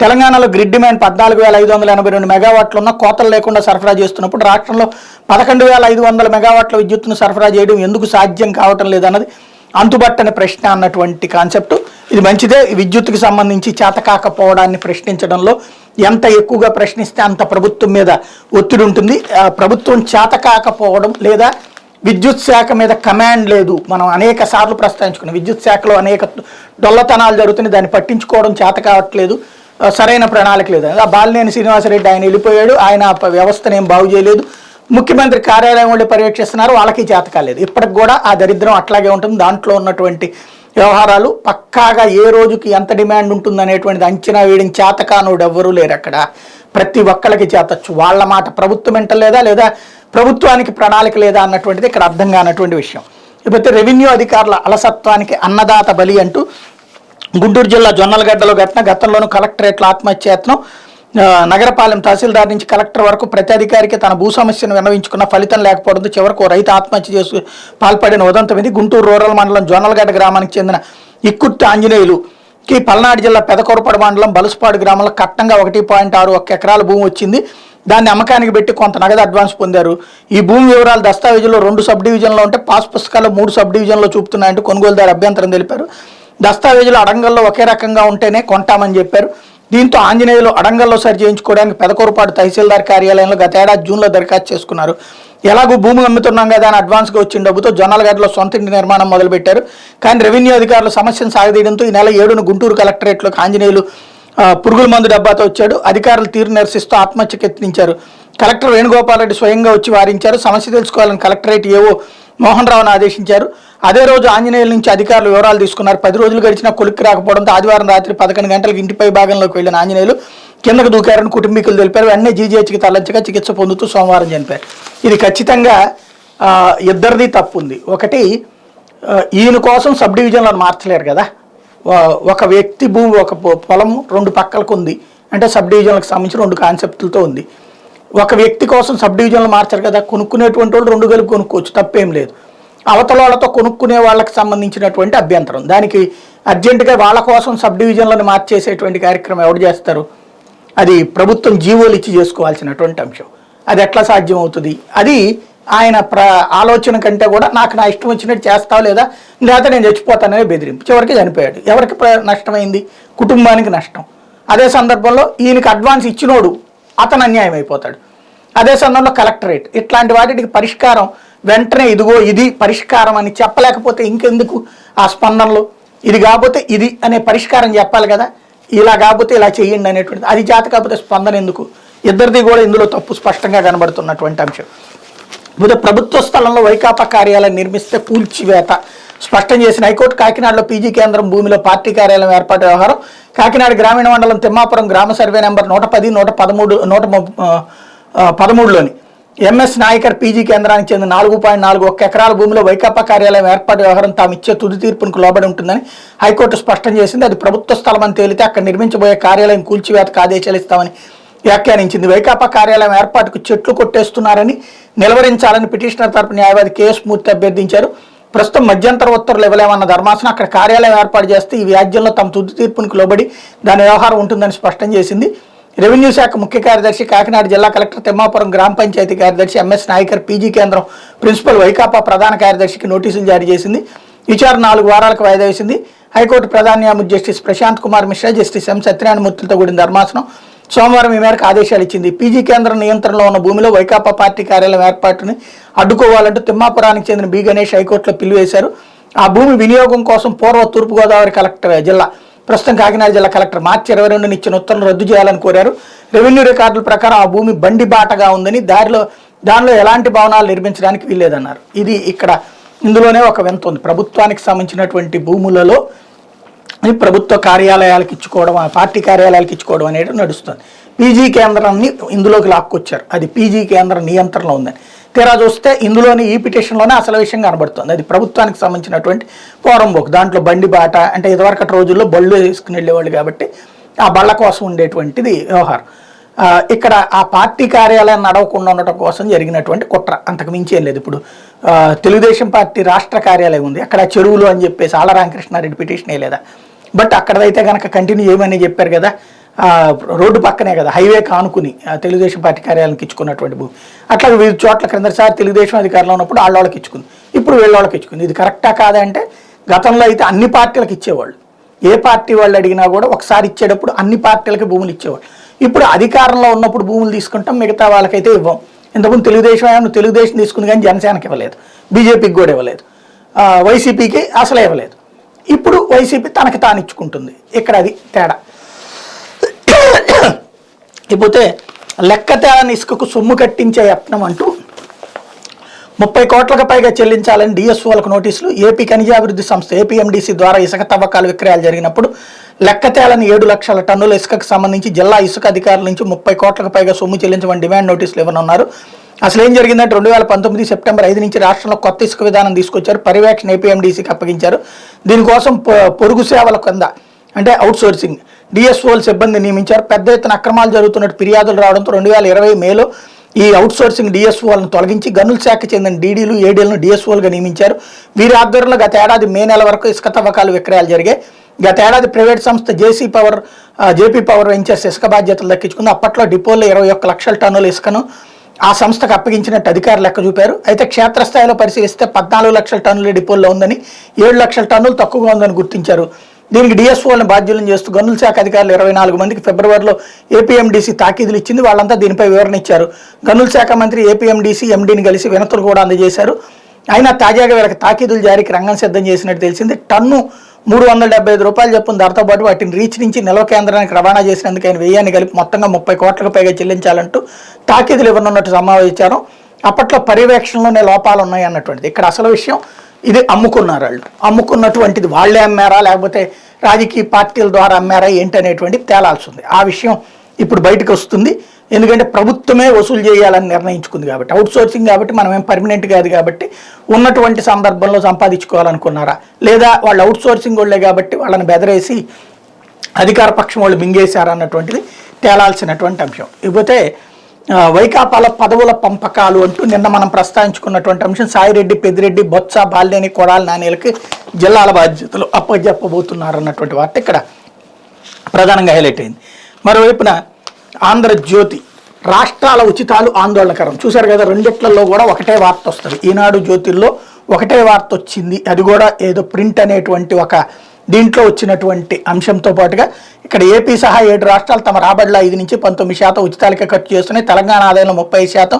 తెలంగాణలో గ్రిడ్ డిమాండ్ 14,582 మెగావాట్లు ఉన్న కోతలు లేకుండా సరఫరా చేస్తున్నప్పుడు రాష్ట్రంలో 11,500 మెగావాట్ల విద్యుత్తును సరఫరా చేయడం ఎందుకు సాధ్యం కావటం లేదన్నది అంతుబట్టని ప్రశ్న అన్నటువంటి కాన్సెప్ట్. ఇది మంచిదే. విద్యుత్తుకి సంబంధించి చేతకాకపోవడాన్ని ప్రశ్నించడంలో ఎంత ఎక్కువగా ప్రశ్నిస్తే అంత ప్రభుత్వం మీద ఒత్తిడి ఉంటుంది. ప్రభుత్వం చేతకాకపోవడం లేదా విద్యుత్ శాఖ మీద కమాండ్ లేదు. మనం అనేక సార్లు ప్రస్తావించుకున్నాం, విద్యుత్ శాఖలో అనేక డొల్లతనాలు జరుగుతున్నాయి, దాన్ని పట్టించుకోవడం చేత కావట్లేదు, సరైన ప్రణాళిక లేదు. బాలినేని శ్రీనివాసరెడ్డి ఆయన వెళ్ళిపోయాడు, ఆయన వ్యవస్థను ఏం బాగు చేయలేదు, ముఖ్యమంత్రి కార్యాలయం వాళ్ళు పర్యవేక్షిస్తున్నారు, వాళ్ళకి చేత కాలేదు. ఇప్పటికి కూడా ఆ దరిద్రం అట్లాగే ఉంటుంది. దాంట్లో ఉన్నటువంటి వ్యవహారాలు పక్కాగా ఏ రోజుకి ఎంత డిమాండ్ ఉంటుంది అనేటువంటిది అంచనా వేయడం చేతకానోడు ఎవ్వరూ లేరు అక్కడ. ప్రతి ఒక్కళ్ళకి చేతచ్చు. వాళ్ళ మాట ప్రభుత్వం వింటలేదా లేదా ప్రభుత్వానికి ప్రణాళిక లేదా అన్నటువంటిది ఇక్కడ అర్థం కానటువంటి విషయం. ఇకపోతే రెవెన్యూ అధికారుల అలసత్వానికి అన్నదాత బలి అంటూ గుంటూరు జిల్లా జొన్నలగడ్డలో గతంలోనూ కలెక్టరేట్ల ఆత్మహత్యయత్నం, నగరపాలెం తహసీల్దార్ నుంచి కలెక్టర్ వరకు ప్రతి అధికారికి తన భూ సమస్యను విన్నవించుకున్న ఫలితం లేకపోవడంతో చివరకు రైతు ఆత్మహత్య చేసి పాల్పడిన ఉదంతం ఇది. గుంటూరు రూరల్ మండలం జొన్నలగడ్డ గ్రామానికి చెందిన ఇక్కుర్తి ఆంజనేయులుకి పల్నాడు జిల్లా పెదకొరపాడు మండలం బలుసుపాడు గ్రామంలో కట్టంగా 1.61 ఎకరాల భూమి వచ్చింది. దాన్ని అమ్మకానికి పెట్టి కొంత నగదు అడ్వాన్స్ పొందారు. ఈ భూమి వివరాలు దస్తావేజులో 2 సబ్ డివిజన్లో ఉంటే పాస్ పుస్తకాల్లో 3 సబ్ డివిజన్లో చూపుతున్నాయంటూ కొనుగోలుదారు అభ్యంతరం తెలిపారు. దస్తావేజులు అడంగల్లో ఒకే రకంగా ఉంటేనే కొంటామని చెప్పారు. దీంతో ఆంజనేయులు అడంగల్లో సరి చేయించుకోవడానికి పెదకొరపాటు తహసీల్దార్ కార్యాలయంలో గత ఏడాది జూన్లో దరఖాస్తు చేసుకున్నారు. ఎలాగూ భూమి అమ్ముతున్నాం కదా అని అడ్వాన్స్గా వచ్చిన డబ్బుతో జొన్నలగడ్డలో సొంత ఇంటి నిర్మాణం మొదలుపెట్టారు. కానీ రెవెన్యూ అధికారులు సమస్యను సాగదీయడంతో ఈ నెల 7న గుంటూరు కలెక్టరేట్లోకి ఆంజనేయులు పురుగుల మందు డబ్బాతో వచ్చాడు. అధికారులు తీరు నిరసిస్తూ ఆత్మహత్యకు యత్నించారు. కలెక్టర్ వేణుగోపాల్ రెడ్డి స్వయంగా వచ్చి వారించారు. సమస్య తెలుసుకోవాలని కలెక్టరేట్ ఏవో మోహన్ రావును ఆదేశించారు. అదే రోజు ఆంజనేయుల నుంచి అధికారులు వివరాలు తీసుకున్నారు. 10 రోజులు గడిచినా కొలిక్కి రాకపోవడంతో ఆదివారం రాత్రి 11 గంటలకు ఇంటిపై భాగంలోకి వెళ్లిన ఆంజనేయులు కిందకు దూకారని కుటుంబీకులు తెలిపారు. వెంటనే జీజీహెచ్కి తరలించగా చికిత్స పొందుతూ సోమవారం చనిపారు. ఇది ఖచ్చితంగా ఇద్దరిది తప్పు ఉంది. ఒకటి, ఈయన కోసం సబ్ డివిజన్లను మార్చలేరు కదా. ఒక వ్యక్తి భూమి, ఒక పొలం 2 పక్కలకు ఉంది అంటే సబ్ డివిజన్లకు సంబంధించిన 2 కాన్సెప్టులతో ఉంది. ఒక వ్యక్తి కోసం సబ్ డివిజన్లు మార్చారు కదా. కొనుక్కునేటువంటి వాళ్ళు 2 కలిపి కొనుక్కోవచ్చు, తప్పేం లేదు. అవతల వాళ్ళతో కొనుక్కునే వాళ్ళకి సంబంధించినటువంటి అభ్యంతరం, దానికి అర్జెంటుగా వాళ్ళ కోసం సబ్ డివిజన్లను మార్చేసేటువంటి కార్యక్రమం ఎవరు చేస్తారు? అది ప్రభుత్వం జీవోలు ఇచ్చి చేసుకోవాల్సినటువంటి అంశం. అది ఎట్లా సాధ్యం అవుతుంది? అది ఆయన ఆలోచన కంటే కూడా నాకు నా ఇష్టం వచ్చినట్టు చేస్తావు లేదా నేను చచ్చిపోతాననే బెదిరింపు. చివరికి చనిపోయాడు. ఎవరికి నష్టమైంది? కుటుంబానికి నష్టం. అదే సందర్భంలో ఈయనకి అడ్వాన్స్ ఇచ్చినోడు అతను అన్యాయం అయిపోతాడు. అదే సందర్భంలో కలెక్టరేట్ ఇట్లాంటి వాటికి పరిష్కారం వెంటనే ఇదిగో ఇది పరిష్కారం అని చెప్పలేకపోతే ఇంకెందుకు ఆ స్పందనలు? ఇది కాకపోతే ఇది అనే పరిష్కారం చెప్పాలి కదా. ఇలా కాకపోతే ఇలా చేయండి అనేటువంటిది. అది చేత కాకపోతే స్పందన ఎందుకు? ఇద్దరిది కూడా ఇందులో తప్పు స్పష్టంగా కనబడుతున్నటువంటి అంశం. ప్రభుత్వ స్థలంలో వైకాపా కార్యాలయం నిర్మిస్తే కూల్చివేత స్పష్టం చేసిన హైకోర్టు. కాకినాడలో పీజీ కేంద్రం భూమిలో పార్టీ కార్యాలయం ఏర్పాటు వ్యవహారం. కాకినాడ గ్రామీణ మండలం తిమ్మాపురం గ్రామ సర్వే నెంబర్ 110, 113లోని ఎంఎస్ నాయకర్ పీజీ కేంద్రానికి చెందిన 4.41 ఎకరాల భూమిలో వైకాపా కార్యాలయం ఏర్పాటు వ్యవహారం తాము ఇచ్చే తుది తీర్పునకు లోబడి ఉంటుందని హైకోర్టు స్పష్టం చేసింది. అది ప్రభుత్వ స్థలం అని తేలితే అక్కడ నిర్మించబోయే కార్యాలయం కూల్చివేతకు ఆదేశాలు ఇస్తామని వ్యాఖ్యానించింది. వైకాపా కార్యాలయం ఏర్పాటుకు చెట్లు కొట్టేస్తున్నారని నిలవరించాలని పిటిషనర్ తరపు న్యాయవాది కేఎస్ మూర్తి అభ్యర్థించారు. ప్రస్తుతం మధ్యంతర ఉత్తర్వులు ఇవ్వలేమన్న ధర్మాసనం అక్కడ కార్యాలయం ఏర్పాటు చేస్తే ఈ వ్యాజ్యంలో తమ తుది తీర్పునకు లోబడి దాని వ్యవహారం ఉంటుందని స్పష్టం చేసింది. రెవెన్యూ శాఖ ముఖ్య కార్యదర్శి, కాకినాడ జిల్లా కలెక్టర్, తిమ్మాపురం గ్రామ పంచాయతీ కార్యదర్శి ఎంఎస్ నాయకర్ పీజీ కేంద్రం ప్రిన్సిపల్ వైకాపా ప్రధాన కార్యదర్శికి నోటీసులు జారీ చేసింది. విచారణ 4 వారాలకు వాయిదా వేసింది. హైకోర్టు ప్రధాన న్యాయమూర్తి justice Prashant Kumar Mishra, justice M సత్యనారాయణమూర్తితో కూడిన ధర్మాసనం సోమవారం ఈ మేరకు ఆదేశాలు ఇచ్చింది. పీజీ కేంద్రం నియంత్రణలో ఉన్న భూమిలో వైకాపా పార్టీ కార్యాలయం ఏర్పాటుని అడ్డుకోవాలంటూ తిమ్మాపురానికి చెందిన బి గణేష్ హైకోర్టులో పిలువేశారు. ఆ భూమి వినియోగం కోసం పూర్వ తూర్పుగోదావరి జిల్లా, ప్రస్తుతం కాకినాడ జిల్లా కలెక్టర్ మార్చి 22న ఇచ్చిన ఉత్తర్వులు రద్దు చేయాలని కోరారు. రెవెన్యూ రికార్డుల ప్రకారం ఆ భూమి బండిబాటగా ఉందని, దానిలో ఎలాంటి భవనాలు నిర్మించడానికి వీల్లేదన్నారు. ఇది ఇక్కడ ఇందులోనే ఒక వింత ఉంది. ప్రభుత్వానికి సంబంధించినటువంటి భూములలో ప్రభుత్వ కార్యాలయాలకు ఇచ్చుకోవడం, పార్టీ కార్యాలయాలకు ఇచ్చుకోవడం అనేది నడుస్తుంది. పీజీ కేంద్రాన్ని ఇందులోకి లాక్కొచ్చారు. అది పీజీ కేంద్రం నియంత్రణలో ఉందని. తీరా చూస్తే ఇందులోని ఈ పిటిషన్లోనే అసలు విషయం కనబడుతుంది. అది ప్రభుత్వానికి సంబంధించినటువంటి పోరంబోకు. దాంట్లో బండి బాట అంటే ఇదివరకటి రోజుల్లో బళ్ళు వేసుకుని వెళ్ళేవాళ్ళు కాబట్టి ఆ బళ్ళ కోసం ఉండేటువంటిది వ్యవహారం. ఇక్కడ ఆ పార్టీ కార్యాలయం నడవకుండా ఉండటం కోసం జరిగినటువంటి కుట్ర, అంతకు మించి ఏం లేదు. ఇప్పుడు తెలుగుదేశం పార్టీ రాష్ట్ర కార్యాలయం ఉంది, అక్కడ చెరువులు అని చెప్పేసి ఆళ్ల రామకృష్ణారెడ్డి పిటిషన్ వేయలేదా? బట్ అక్కడైతే కనుక కంటిన్యూ చేయమని చెప్పారు కదా, రోడ్డు పక్కనే కదా, హైవే కానుకుని తెలుగుదేశం పార్టీ కార్యాలయానికి ఇచ్చుకున్నటువంటి భూమి. అట్లా వివిధ చోట్ల క్రిందసారి తెలుగుదేశం అధికారంలో ఉన్నప్పుడు వాళ్ళకి ఇచ్చుకుంది, ఇప్పుడు వీళ్ళకి ఇచ్చుకుంది. ఇది కరెక్టా కాదంటే గతంలో అయితే అన్ని పార్టీలకు ఇచ్చేవాళ్ళు, ఏ పార్టీ వాళ్ళు అడిగినా కూడా ఒకసారి ఇచ్చేటప్పుడు అన్ని పార్టీలకి భూములు ఇచ్చేవాళ్ళు. ఇప్పుడు అధికారంలో ఉన్నప్పుడు భూములు తీసుకుంటాం, మిగతా వాళ్ళకైతే ఇవ్వం. ఇంతకుముందు తెలుగుదేశం తీసుకుంది కానీ జనసేనకి ఇవ్వలేదు, బీజేపీకి కూడా ఇవ్వలేదు, వైసీపీకి అసలే ఇవ్వలేదు. ఇప్పుడు వైసీపీ తనకి తాను ఇచ్చుకుంటుంది. ఇక్కడ అది తేడా. ఇకపోతే లెక్క తేడాని ఇసుకకు సొమ్ము కట్టించే యత్నం అంటూ 30 కోట్లకు పైగా చెల్లించాలని డిఎస్ఓలకు నోటీసులు. ఏపీ ఖనిజాభివృద్ధి సంస్థ ఏపీఎండిసి ద్వారా ఇసుక తవ్వకాలు విక్రయాలు జరిగినప్పుడు లెక్క తేలని 7 లక్షల టన్నుల ఇసుకకు సంబంధించి జిల్లా ఇసుక అధికారుల నుంచి 30 కోట్లకు పైగా సొమ్ము చెల్లించమని డిమాండ్ నోటీసులు ఇవ్వనున్నారు. అసలు ఏం జరిగిందంటే 2019 సెప్టెంబర్ 5 నుంచి రాష్ట్రంలో కొత్త ఇసుక విధానం తీసుకొచ్చారు. పర్యవేక్షణ ఏపీఎండిసికి అప్పగించారు. దీనికోసం పొరుగు సేవల కింద అంటే అవుట్సోర్సింగ్ డిఎస్ఓల సిబ్బంది నియమించారు. పెద్ద ఎత్తున అక్రమాలు జరుగుతున్నట్టు ఫిర్యాదులు రావడంతో 2020 మేలో ఈ అవుట్సోర్సింగ్ డిఎస్ఓలను తొలగించి గనుల శాఖకు చెందిన డీడీలు ఏడీలను డిఎస్ఓలుగా నియమించారు. వీరి ఆధ్వర్యంలో గత ఏడాది మే నెల వరకు ఇసుక తవ్వకాలు విక్రయాలు జరిగాయి. గత ఏడాది ప్రైవేట్ సంస్థ జేపీ పవర్ వెంచర్స్ ఇసుక బాధ్యతలు దక్కించుకుంది. అప్పట్లో డిపోల్లో 21 లక్షల టన్నుల ఇసుకను ఆ సంస్థకు అప్పగించినట్టు అధికారులు లెక్క చూపారు. అయితే క్షేత్రస్థాయిలో పరిశీలిస్తే 14 లక్షల టన్నుల డిపోల్లో ఉందని, 7 లక్షల టన్నులు తక్కువగా ఉందని గుర్తించారు. దీనికి డిఎస్ఓలను బాధ్యులను చేస్తూ గనుల శాఖ అధికారులు 24 మందికి ఫిబ్రవరిలో ఏపీఎండిసి తాకీదులు ఇచ్చింది. వాళ్ళంతా దీనిపై వివరణ ఇచ్చారు. గనుల శాఖ మంత్రి ఏపీఎండిసి ఎండీని కలిసి వినతులు కూడా అందజేశారు. అయినా తాజాగా వీళ్ళకి తాకీదులు జారీకి రంగం సిద్ధం చేసినట్టు తెలిసింది. టన్ను 375 రూపాయలు చొప్పున ధరతో పాటు వాటిని రీచ్ నుంచి నిల్వ కేంద్రానికి రవాణా చేసినందుకు ఆయన వ్యయాన్ని కలిపి మొత్తంగా 30 కోట్లకు పైగా చెల్లించాలంటూ తాకీదులు ఇవ్వనున్నట్టు సమావేశం. అప్పట్లో పర్యవేక్షణలోనే లోపాలు ఉన్నాయి అన్నటువంటిది. ఇక్కడ అసలు విషయం ఇది అమ్ముకున్నారు. వాళ్ళు అమ్ముకున్నటువంటిది వాళ్ళే అమ్మారా లేకపోతే రాజకీయ పార్టీల ద్వారా అమ్మారా ఏంటనేటువంటి తేలాల్సి ఉంది. ఆ విషయం ఇప్పుడు బయటకు వస్తుంది. ఎందుకంటే ప్రభుత్వమే వసూలు చేయాలని నిర్ణయించుకుంది కాబట్టి, అవుట్సోర్సింగ్ కాబట్టి మనం ఏం పర్మనెంట్ కాదు కాబట్టి ఉన్నటువంటి సందర్భంలో సంపాదించుకోవాలనుకున్నారా, లేదా వాళ్ళు అవుట్సోర్సింగ్ వాళ్ళే కాబట్టి వాళ్ళని బెదరేసి అధికార పక్షం వాళ్ళు మింగేశారా అన్నటువంటిది తేలాల్సినటువంటి అంశం. ఇకపోతే వైకాపాల పదవుల పంపకాలు అంటూ నిన్న మనం ప్రస్తావించుకున్నటువంటి అంశం. సాయిరెడ్డి, పెద్దిరెడ్డి, బొత్స, బాలినేని, కొడాలి నానేలకి జిల్లాల బాధ్యతలు అప్పజెప్పబోతున్నారు అన్నటువంటి వార్త ఇక్కడ ప్రధానంగా హైలైట్ అయింది. మరోవైపున ఆంధ్రజ్యోతి రాష్ట్రాల ఉచితాలు ఆందోళనకరం. చూశారు కదా, రెండిట్లలో కూడా ఒకటే వార్త వస్తుంది. ఈనాడు జ్యోతిల్లో ఒకటే వార్త వచ్చింది, అది కూడా ఏదో ప్రింట్ అనేటువంటి ఒక దీంట్లో వచ్చినటువంటి అంశంతో పాటుగా ఇక్కడ ఏపీ సహా 7 రాష్ట్రాలు తమ రాబడిలో 5 నుంచి 19% ఉచితాలకే ఖర్చు చేస్తున్నాయి. తెలంగాణ ఆదాయంలో 30%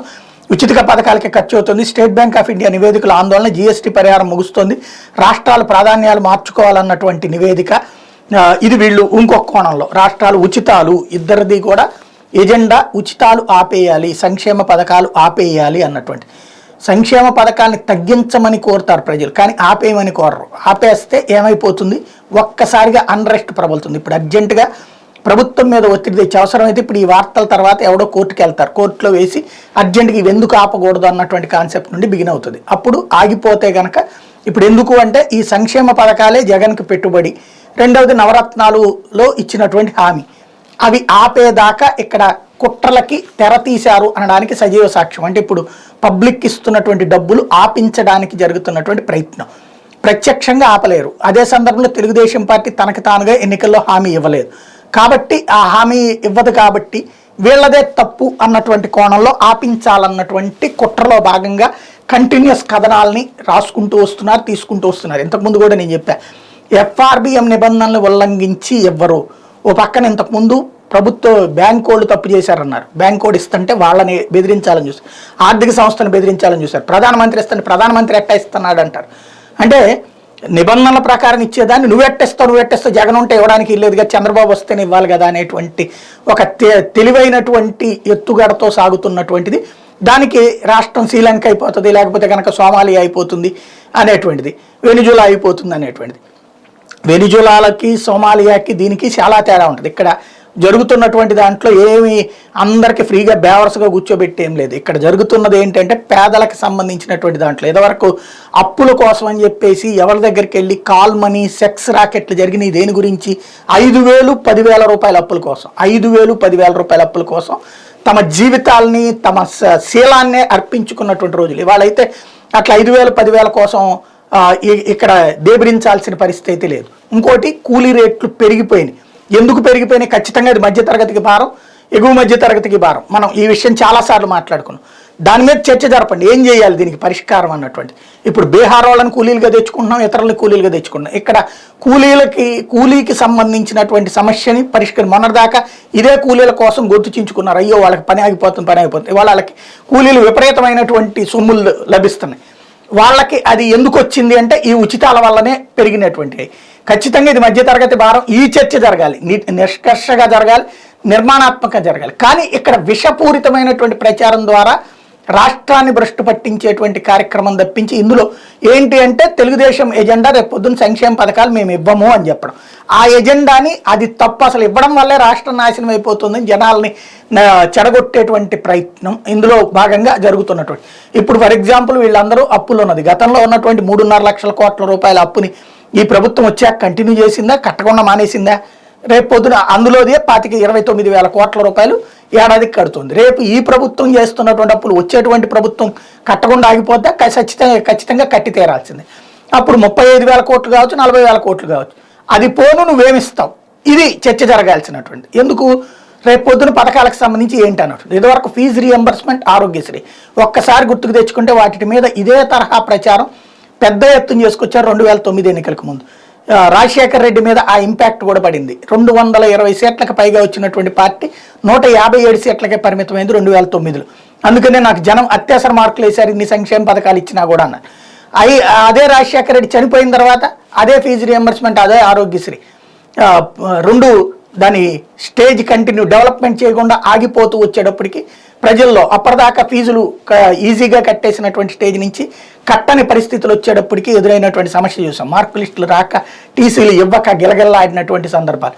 ఉచిత పథకాలకే ఖర్చు అవుతుంది. స్టేట్ బ్యాంక్ ఆఫ్ ఇండియా నివేదికల ఆందోళన, జీఎస్టీ పరిహారం ముగుస్తోంది. రాష్ట్రాలు ప్రాధాన్యాలు మార్చుకోవాలన్నటువంటి నివేదిక. ఇది వీళ్ళు ఇంకొక కోణంలో రాష్ట్రాలు ఉచితాలు ఇద్దరిది కూడా ఎజెండా, ఉచితాలు ఆపేయాలి, సంక్షేమ పథకాలు ఆపేయాలి అన్నటువంటి. సంక్షేమ పథకాన్ని తగ్గించమని కోరుతారు ప్రజలు, కానీ ఆపేయమని కోరరు. ఆపేస్తే ఏమైపోతుంది, ఒక్కసారిగా అన్రెస్ట్ ప్రబలుతుంది. ఇప్పుడు అర్జెంటుగా ప్రభుత్వం మీద ఒత్తిడి తెచ్చి అవసరమైతే ఇప్పుడు ఈ వార్తల తర్వాత ఎవడో కోర్టుకు వెళ్తారు, కోర్టులో వేసి అర్జెంటుగా ఇవి ఎందుకు ఆపకూడదు అన్నటువంటి కాన్సెప్ట్ నుండి బిగిన్ అవుతుంది. అప్పుడు ఆగిపోతే కనుక ఇప్పుడు ఎందుకు అంటే ఈ సంక్షేమ పథకాలే జగన్కి పెట్టుబడి, రెండవది నవరత్నాలులో ఇచ్చినటువంటి హామీ, అవి ఆపేదాకా ఇక్కడ కుట్రలకి తెర తీశారు అనడానికి సజీవ సాక్ష్యం. అంటే ఇప్పుడు పబ్లిక్ ఇస్తున్నటువంటి డబ్బులు ఆపించడానికి జరుగుతున్నటువంటి ప్రయత్నం. ప్రత్యక్షంగా ఆపలేరు. అదే సందర్భంలో తెలుగుదేశం పార్టీ తనకు తానుగా ఎన్నికల్లో హామీ ఇవ్వలేదు కాబట్టి, ఆ హామీ ఇవ్వదు కాబట్టి వీళ్ళదే తప్పు అన్నటువంటి కోణంలో ఆపించాలన్నటువంటి కుట్రలో భాగంగా కంటిన్యూస్ కథనాలని రాసుకుంటూ వస్తున్నారు, తీసుకుంటూ వస్తున్నారు. ఇంతకుముందు కూడా నేను చెప్పా, ఎఫ్ఆర్బిఎం నిబంధనలు ఉల్లంఘించి ఎవ్వరు. ఓ పక్కన ఇంతకుముందు ప్రభుత్వ బ్యాంక్ వాళ్ళు తప్పు చేశారన్నారు, బ్యాంక్ కోడ్ ఇస్తుంటే వాళ్ళని బెదిరించాలని చూస్తారు, ఆర్థిక సంస్థను బెదిరించాలని చూశారు. ప్రధానమంత్రి ఇస్తుంటే ప్రధానమంత్రి ఎట్టా ఇస్తున్నాడు అంటారు. అంటే నిబంధనల ప్రకారం ఇచ్చేదాన్ని నువ్వు ఎట్టేస్తావు, జగన్ ఉంటే ఇవ్వడానికి ఇల్లేదుగా, చంద్రబాబు వస్తేనే ఇవ్వాలి కదా అనేటువంటి ఒక తెలివైనటువంటి ఎత్తుగడతో సాగుతున్నటువంటిది. దానికి రాష్ట్రం శ్రీలంక అయిపోతుంది, లేకపోతే కనుక సోమాలియా అయిపోతుంది అనేటువంటిది, వెనిజులా అయిపోతుంది అనేటువంటిది. వెనిజులాలకి సోమాలియాకి దీనికి చాలా తేడా ఉంటుంది. ఇక్కడ జరుగుతున్నటువంటి దాంట్లో ఏమి అందరికీ ఫ్రీగా బేవర్స్గా కూర్చోబెట్టి ఏం లేదు. ఇక్కడ జరుగుతున్నది ఏంటంటే పేదలకు సంబంధించినటువంటి దాంట్లో ఇదివరకు అప్పుల కోసం అని చెప్పేసి ఎవరి దగ్గరికి వెళ్ళి కాల్ మనీ సెక్స్ రాకెట్లు జరిగినాయి. దేని గురించి? 5,000 10,000 రూపాయల అప్పుల కోసం, 5,000 10,000 రూపాయల అప్పుల కోసం తమ జీవితాల్ని తమ శీలాన్నే అర్పించుకున్నటువంటి రోజులు. ఇవాళైతే అట్లా 5,000 10,000 కోసం ఇక్కడ దేబరించాల్సిన పరిస్థితి అయితే లేదు. ఇంకోటి కూలీ రేట్లు పెరిగిపోయినాయి. ఎందుకు పెరిగిపోయినాయి? ఖచ్చితంగా ఇది మధ్యతరగతికి భారం, ఎగువ మధ్యతరగతికి భారం. మనం ఈ విషయం చాలాసార్లు మాట్లాడుకున్నాం. దాని మీద చర్చ జరపండి, ఏం చేయాలి దీనికి పరిష్కారం అన్నటువంటి. ఇప్పుడు బీహార్ వాళ్ళని కూలీలుగా తెచ్చుకుంటున్నాం, ఇతరులని కూలీలుగా తెచ్చుకుంటున్నాం. ఇక్కడ కూలీకి సంబంధించినటువంటి సమస్యని మొన్నటిదాకా ఇదే కూలీల కోసం గుర్తుచించుకున్నారు. అయ్యో వాళ్ళకి పని ఆగిపోతుంది. వాళ్ళకి కూలీలు విపరీతమైనటువంటి సొమ్ములు లభిస్తున్నాయి. వాళ్ళకి అది ఎందుకు వచ్చింది అంటే ఈ ఉచితాల వల్లనే పెరిగినటువంటి. ఖచ్చితంగా ఇది మధ్యతరగతి భారం. ఈ చర్చ జరగాలి, నిష్కర్షగా జరగాలి, నిర్మాణాత్మకంగా జరగాలి. కానీ ఇక్కడ విషపూరితమైనటువంటి ప్రచారం ద్వారా రాష్ట్రాన్ని భ్రష్టు పట్టించేటువంటి కార్యక్రమం తప్పించి ఇందులో ఏంటి అంటే తెలుగుదేశం ఎజెండా రేపు పొద్దున్న సంక్షేమ పథకాలు మేము ఇవ్వము అని చెప్పడం. ఆ ఎజెండాని అది తప్పు, అసలు ఇవ్వడం వల్లే రాష్ట్రం నాశనం అయిపోతుందని జనాల్ని చెడగొట్టేటువంటి ప్రయత్నం ఇందులో భాగంగా జరుగుతున్నటువంటి. ఇప్పుడు ఫర్ ఎగ్జాంపుల్ వీళ్ళందరూ అప్పులు ఉన్నది. గతంలో ఉన్నటువంటి 3.5 లక్షల కోట్ల రూపాయల అప్పుని ఈ ప్రభుత్వం వచ్చాక కంటిన్యూ చేసిందా, కట్టకుండా మానేసిందా? రేపు పొద్దున అందులోదే 29,000 కోట్ల రూపాయలు ఏడాదికి కడుతుంది. రేపు ఈ ప్రభుత్వం చేస్తున్నటువంటి అప్పులు వచ్చేటువంటి ప్రభుత్వం కట్టకుండా ఆగిపోద్దా? ఖచ్చితంగా కట్టి తీరాల్సిందే. అప్పుడు 35,000 కోట్లు కావచ్చు, 40,000 కోట్లు కావచ్చు. అది పోను నువ్వేమిస్తావు? ఇది చర్చ జరగాల్సినటువంటి. ఎందుకు? రేపు పొద్దున పథకాలకు సంబంధించి ఏంటి అన్నట్టు. ఇదివరకు ఫీజు రీఎంబర్స్మెంట్, ఆరోగ్యశ్రీ ఒక్కసారి గుర్తుకు తెచ్చుకుంటే వాటి మీద ఇదే తరహా ప్రచారం పెద్ద ఎత్తున చేసుకొచ్చారు 2009 ఎన్నికలకు ముందు. రాజశేఖర్ రెడ్డి మీద ఆ ఇంపాక్ట్ కూడా పడింది. 220 సీట్లకు పైగా వచ్చినటువంటి పార్టీ 157 సీట్లకే పరిమితమైంది 2009లో. అందుకనే నాకు జనం అత్యవసర మార్కులు వేశారు ఇన్ని సంక్షేమ పథకాలు ఇచ్చినా కూడా అన్నారు. అదే రాజశేఖర్ రెడ్డి చనిపోయిన తర్వాత అదే ఫీజు రియంబర్స్మెంట్, అదే ఆరోగ్యశ్రీ రెండు దాని స్టేజ్ కంటిన్యూ డెవలప్మెంట్ చేయకుండా ఆగిపోతూ వచ్చేటప్పటికి ప్రజల్లో అప్పటిదాకా ఫీజులు ఈజీగా కట్టేసినటువంటి స్టేజ్ నుంచి కట్టని పరిస్థితులు వచ్చేటప్పటికి ఎదురైనటువంటి సమస్య చూసాం. మార్కు లిస్టులు రాక, టీసీలు ఇవ్వక గిలగిల్లాడినటువంటి సందర్భాలు.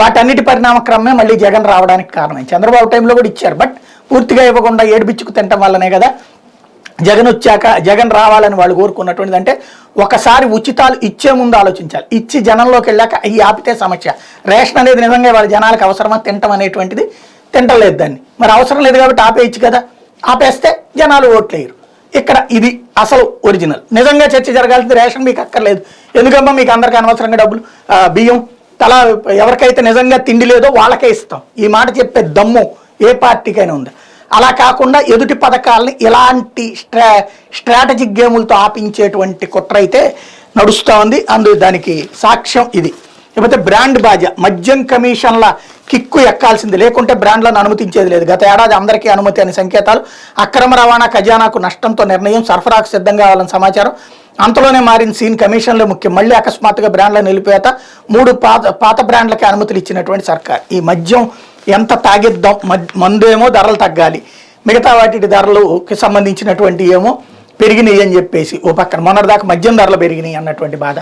వాటన్నిటి పరిణామక్రమే మళ్ళీ జగన్ రావడానికి కారణం. చంద్రబాబు టైంలో కూడా ఇచ్చారు, బట్ పూర్తిగా ఇవ్వకుండా ఏడిపిచ్చుకు తినటం వల్లనే కదా జగన్ వచ్చాక జగన్ రావాలని వాళ్ళు కోరుకున్నటువంటిది. అంటే ఒకసారి ఉచితాలు ఇచ్చే ముందు ఆలోచించాలి, ఇచ్చి జనంలోకి వెళ్ళాక అవి ఆపితే సమస్య. రేషన్ అనేది నిజంగా వాళ్ళ జనాలకు అవసరమా తినటం అనేటువంటిది? తింటలేదు దాన్ని. మరి అవసరం లేదు కాబట్టి ఆపేయచ్చు కదా. ఆపేస్తే జనాలు ఓట్లేయరు. ఇక్కడ ఇది అసలు ఒరిజినల్. నిజంగా చర్చ జరగాల్సింది రేషన్ మీకు అక్కర్లేదు, ఎందుకమ్మా మీకు అందరికీ అనవసరంగా డబ్బులు, బియ్యం తలా ఎవరికైతే నిజంగా తిండి లేదో వాళ్ళకే ఇస్తాం. ఈ మాట చెప్పే దమ్ము ఏ పార్టీకైనా ఉంది. అలా కాకుండా ఎదుటి పథకాలని ఇలాంటి స్ట్రాటజిక్ గేములతో ఆపించేటువంటి కుట్ర అయితే నడుస్తూ ఉంది. దానికి సాక్ష్యం ఇది. లేకపోతే బ్రాండ్ బాజా, మద్యం కమిషన్ల కిక్కు ఎక్కాల్సింది, లేకుంటే బ్రాండ్లను అనుమతించేది లేదు. గత ఏడాది అందరికీ అనుమతి అనే సంకేతాలు, అక్రమ రవాణా, ఖజానాకు నష్టంతో నిర్ణయం, సరఫరాకు సిద్ధంగా కావాలని సమాచారం. అంతలోనే మారిన సీన్ కమిషన్లే ముఖ్యం. మళ్ళీ అకస్మాత్తుగా బ్రాండ్ల నిలిపేత, 3 పాత బ్రాండ్లకి అనుమతులు ఇచ్చినటువంటి సర్కార్. ఈ మద్యం ఎంత తాగిద్దాం, మందేమో ధరలు తగ్గాలి, మిగతా వాటి ధరలుకి సంబంధించినటువంటి ఏమో పెరిగినాయి అని చెప్పేసి ఓ పక్కన. మొన్నటిదాకా మద్యం ధరలు పెరిగినాయి అన్నటువంటి బాధ.